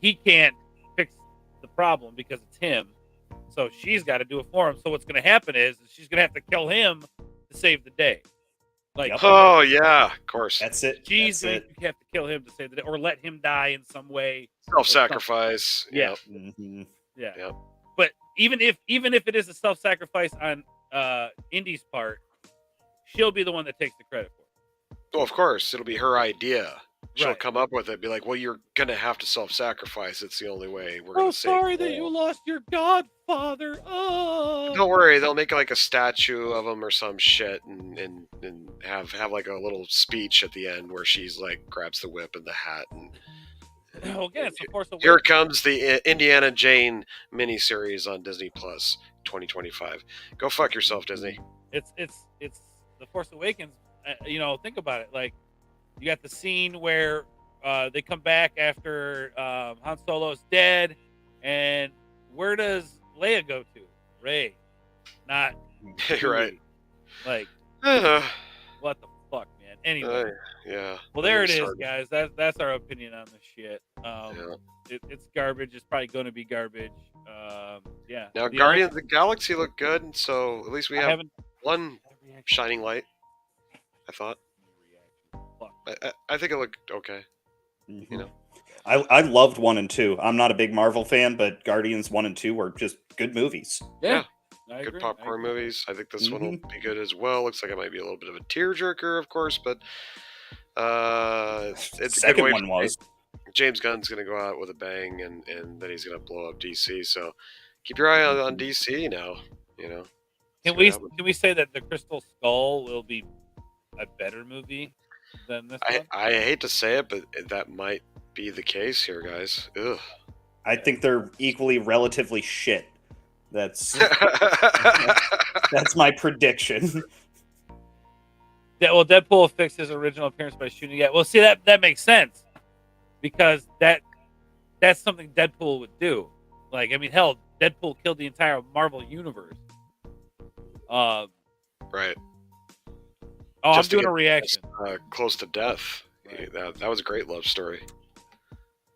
he can't fix the problem because it's him. So she's got to do it for him. So what's going to happen is she's going to have to kill him to save the day. Like, oh yeah, of course. That's it. She's going to have to kill him to save the day, or let him die in some way. Self-sacrifice. Yeah. Mm-hmm. Yeah. Yep. But even if it is a self-sacrifice on Indy's part, she'll be the one that takes the credit for it. Well, of course, it'll be her idea. She'll Right. come up with it, be like, well, you're going to have to self-sacrifice. It's the only way we're going to save sorry the that you lost your godfather. Oh. Don't worry, they'll make like a statue of him or some shit, and have like a little speech at the end where she's like grabs the whip and the hat, and Well, again, it's the Force Awakens. here comes the Indiana Jane miniseries on Disney Plus 2025. Go fuck yourself, Disney. It's the Force Awakens. Think about it. Like, you got the scene where they come back after Han Solo's dead, and where does Leia go to? Rey, not You're right. Like, what the fuck, man? Anyway, yeah. Well, there it is, guys. That's our opinion on this shit. It's garbage. It's probably going to be garbage. Yeah. Now, Guardians of the Galaxy look good, so at least we have one shining light. I thought. I think it looked okay. Mm-hmm. I loved 1 and 2. I'm not a big Marvel fan, but Guardians 1 and 2 were just good movies. Yeah. Good popcorn movies. I think this one will be good as well. Looks like it might be a little bit of a tearjerker, of course, but it's a Second good one was. James Gunn's going to go out with a bang, and then he's going to blow up DC. So keep your eye on DC now. Can we say that the Crystal Skull will be a better movie than this one? I hate to say it, but that might be the case here, guys. Ugh. I think they're equally relatively shit. That's my prediction. Well, Deadpool fixed his original appearance by shooting it. Well, see, that makes sense because that's something Deadpool would do. Like, I mean, hell, Deadpool killed the entire Marvel universe. Right. Oh, I'm doing a reaction. Close to death. Right. That was a great love story.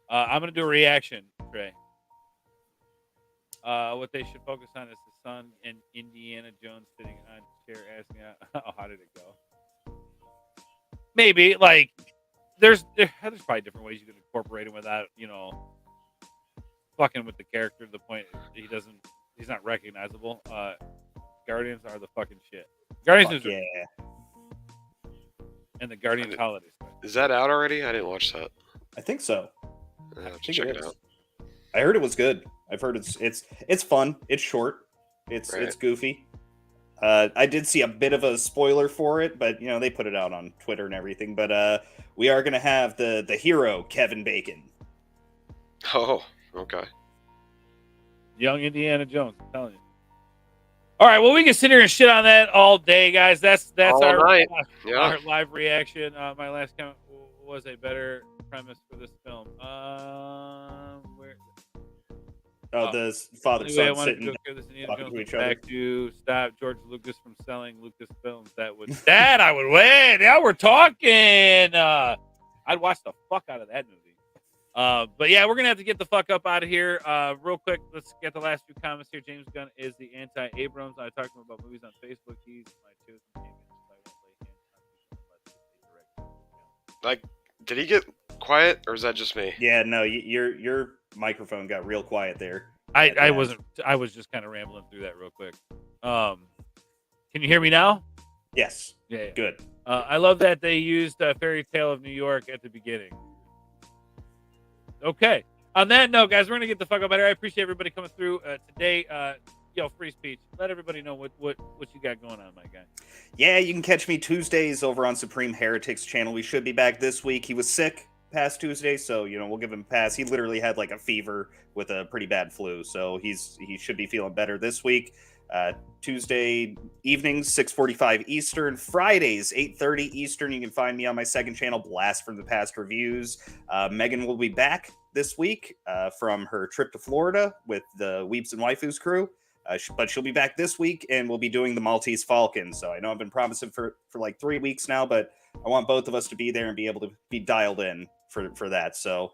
I'm going to do a reaction, Trey. What they should focus on is the son and Indiana Jones sitting on a chair asking, how did it go? Maybe, like, there's probably different ways you can incorporate him without, fucking with the character to the point he's not recognizable. Guardians are the fucking shit. Guardians yeah. And the Guardians holiday special. Is that out already? I didn't watch that. I think so. I have to check it out. I heard it was good. I've heard it's fun. It's short. It's goofy. I did see a bit of a spoiler for it, but they put it out on Twitter and everything. But we are gonna have the hero Kevin Bacon. Oh, okay. Young Indiana Jones, I'm telling you. All right, well, we can sit here and shit on that all day, guys. That's all our live reaction. My last comment was a better premise for this film. The father-son sitting talking to each other. Back to stop George Lucas from selling Lucasfilms. That I would win. Now we're talking. I'd watch the fuck out of that movie. But yeah, we're gonna have to get the fuck up out of here. Real quick, let's get the last few comments here. James Gunn is the anti-Abrams. I talked to him about movies on Facebook. He's my chosen champion. Like, did he get quiet, or is that just me? Yeah, no, your microphone got real quiet there. I wasn't. I was just kind of rambling through that real quick. Can you hear me now? Yes. Yeah. Good. I love that they used Fairy Tale of New York at the beginning. Okay. On that note, guys, we're gonna get the fuck up out of here. I appreciate everybody coming through today. free speech. Let everybody know what you got going on, my guy. Yeah, you can catch me Tuesdays over on Supreme Heretics channel. We should be back this week. He was sick past Tuesday, so we'll give him a pass. He literally had like a fever with a pretty bad flu, so he should be feeling better this week. Tuesday evenings 6:45 Eastern, Fridays 8:30 Eastern. You can find me on my second channel, Blast from the Past Reviews. Megan will be back this week from her trip to Florida with the Weeps and Waifus crew. But she'll be back this week, and we'll be doing the Maltese Falcon. So I know I've been promising for like 3 weeks now, but I want both of us to be there and be able to be dialed in for that. So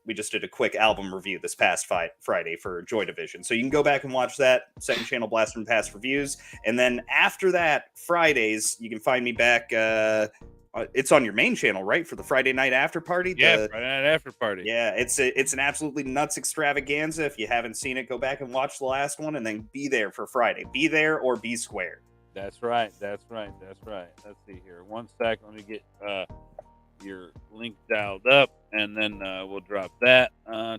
we just did a quick album review this past Friday for Joy Division. So you can go back and watch that. Second channel, Blast from Past Reviews. And then after that, Fridays, you can find me back. It's on your main channel, right? For the Friday night after party? Yeah, Friday night after party. Yeah, it's an absolutely nuts extravaganza. If you haven't seen it, go back and watch the last one and then be there for Friday. Be there or be square. That's right. Let's see here. 1 sec. Let me get your link dialed up, and then we'll drop that. All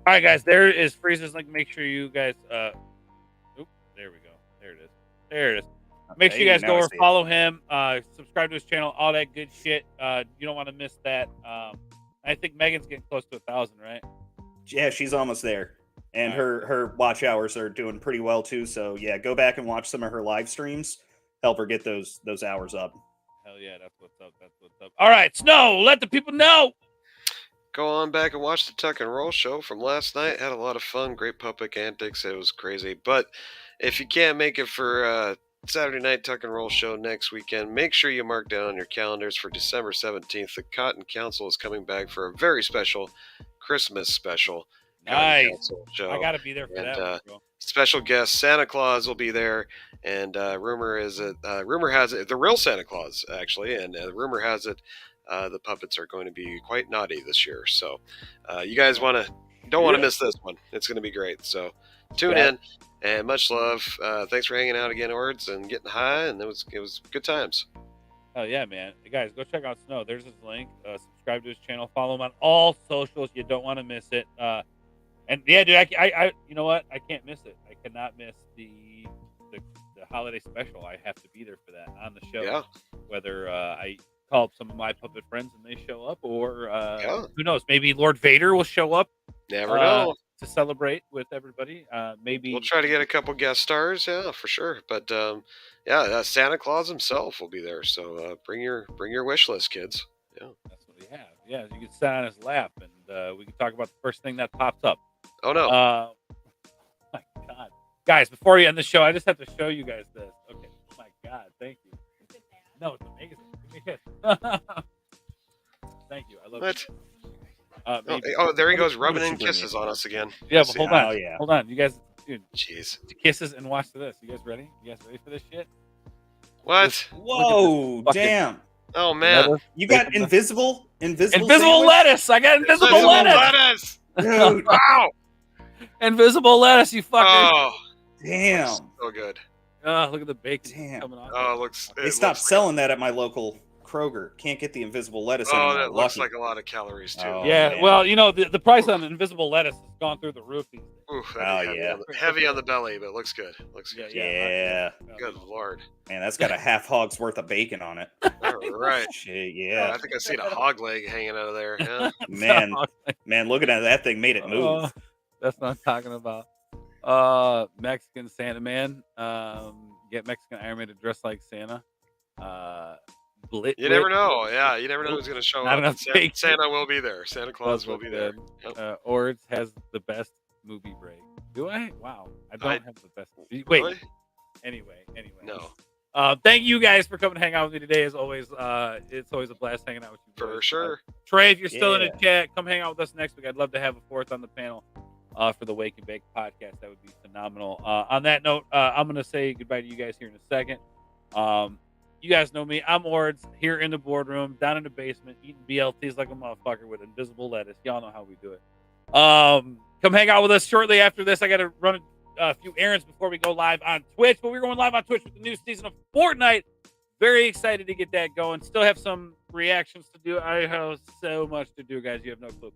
right, guys. There is Freeze's link. Make sure you guys. There we go. There it is. Make sure you guys go over, follow him, subscribe to his channel, all that good shit. You don't want to miss that. I think Megan's getting close to 1,000, right? Yeah, she's almost there. And her watch hours are doing pretty well too. So yeah, go back and watch some of her live streams. Help her get those hours up. Hell yeah, that's what's up. All right, Snow, let the people know. Go on back and watch the Tuck and Roll show from last night. Had a lot of fun, great puppet antics. It was crazy. But if you can't make it for Saturday night Tuck and Roll show next weekend, make sure you mark down on your calendars for December 17th. The Cotton Council is coming back for a very special Christmas special. Nice. I got to be there for that one, bro. Special guest Santa Claus will be there, and rumor has it the real Santa Claus actually, and rumor has it the puppets are going to be quite naughty this year. So you guys don't want to miss this one. It's going to be great. So tune in, and much love. Thanks for hanging out again, Ords, and getting high, and it was good times. Oh yeah, man. Guys, go check out Snow. There's his link. Subscribe to his channel. Follow him on all socials. You don't want to miss it. And yeah, dude, I you know what? I can't miss it. I cannot miss the holiday special. I have to be there for that on the show. Yeah. Whether I call up some of my puppet friends and they show up, or who knows? Maybe Lord Vader will show up. Never know. To celebrate with everybody. Maybe we'll try to get a couple guest stars. Yeah, for sure. But Santa Claus himself will be there. So bring your wish list, kids. Yeah, that's what we have. Yeah, you can sit on his lap and we can talk about the first thing that pops up. Oh no! My God, guys! Before we end the show, I just have to show you guys this. Okay. My God, thank you. No, it's amazing. Give me a kiss. Thank you. I love it. There he goes, rubbing in kisses on us again. Yeah, but hold on. You guys, dude. Jeez. Kisses and watch this. You guys ready? You guys ready for this shit? What? Whoa! Damn. Oh man! You got invisible lettuce. I got invisible lettuce. Dude. Wow. Invisible lettuce, you fucker. Oh, damn. So good. Look at the bacon coming off. Oh, it looks. They stopped selling that at my local Kroger. Can't get the invisible lettuce anymore. Oh, that looks like a lot of calories too. Oh, yeah, man. Well, the price on invisible lettuce has gone through the roof. Oof, heavy on the belly, but it looks good. Looks good. Yeah. Good Lord. Man, that's got a half hog's worth of bacon on it. All right. Shit, yeah. I think I seen a hog leg hanging out of there. Yeah. man, looking at that thing made it move. That's what I'm talking about. Mexican Santa Man. Get Mexican Iron Man to dress like Santa. You never know. Yeah, you never know who's going to show up. Santa will be there. Santa Claus will be there. Yep. Ords has the best movie break. Do I? Wow. I don't have the best movie. Wait. Really? Anyway. No. Thank you guys for coming to hang out with me today. As always, it's always a blast hanging out with you. For sure. Trey, if you're still in the chat, come hang out with us next week. I'd love to have a fourth on the panel for the Wake and Bake podcast. That would be phenomenal. On that note, I'm going to say goodbye to you guys here in a second. You guys know me. I'm Ords here in the boardroom, down in the basement, eating BLTs like a motherfucker with invisible lettuce. Y'all know how we do it. Come hang out with us shortly after this. I got to run a few errands before we go live on Twitch, but we're going live on Twitch with the new season of Fortnite. Very excited to get that going. Still have some reactions to do. I have so much to do, guys. You have no clue.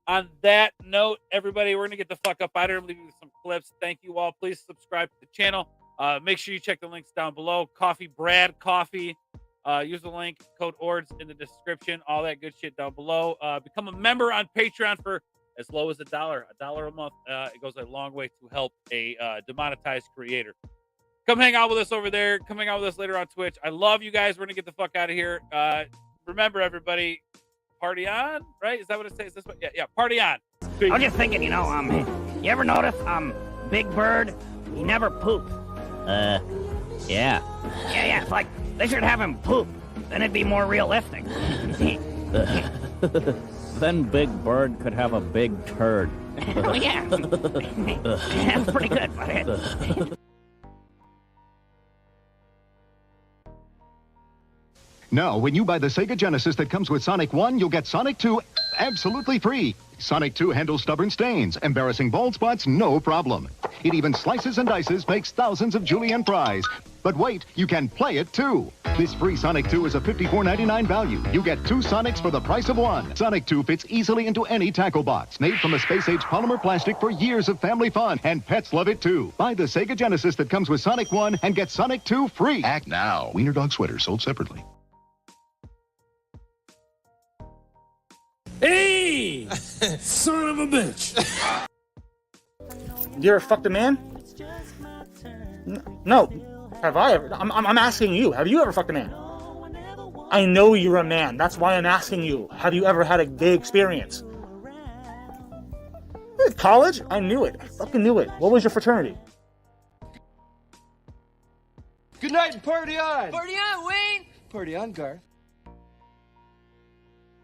On that note, everybody, we're going to get the fuck up out of here. I'm leaving you some Apocalypse. Thank you all. Please subscribe to the channel. Make sure you check the links down below. Coffee Brad Coffee. Use the link, code ORDS in the description. All that good shit down below. Become a member on Patreon for as low as $1 a month. It goes a long way to help a demonetized creator. Come hang out with us over there. Come hang out with us later on Twitch. I love you guys. We're going to get the fuck out of here. Remember, everybody, party on, right? Is that what it says? This one? Yeah, party on. I was just thinking, you ever notice, Big Bird, he never poops. Yeah. Yeah, it's like, they should have him poop. Then it'd be more realistic. Then Big Bird could have a big turd. Oh, yeah. That's pretty good, buddy. Now, when you buy the Sega Genesis that comes with Sonic 1, you'll get Sonic 2 absolutely free. Sonic 2 handles stubborn stains, embarrassing bald spots, no problem. It even slices and dices, makes thousands of julienne fries. But wait, you can play it too. This free Sonic 2 is a $54.99 value. You get 2 Sonics for the price of 1. Sonic 2 fits easily into any tackle box. Made from a space-age polymer plastic for years of family fun, and pets love it too. Buy the Sega Genesis that comes with Sonic 1 and get Sonic 2 free. Act now. Wiener Dog sweater sold separately. Hey! Son of a bitch! You ever fucked a man? No. Have I ever? I'm asking you. Have you ever fucked a man? I know you're a man. That's why I'm asking you. Have you ever had a gay experience? College? I knew it. I fucking knew it. What was your fraternity? Good night and party on! Party on, Wayne! Party on, Garth.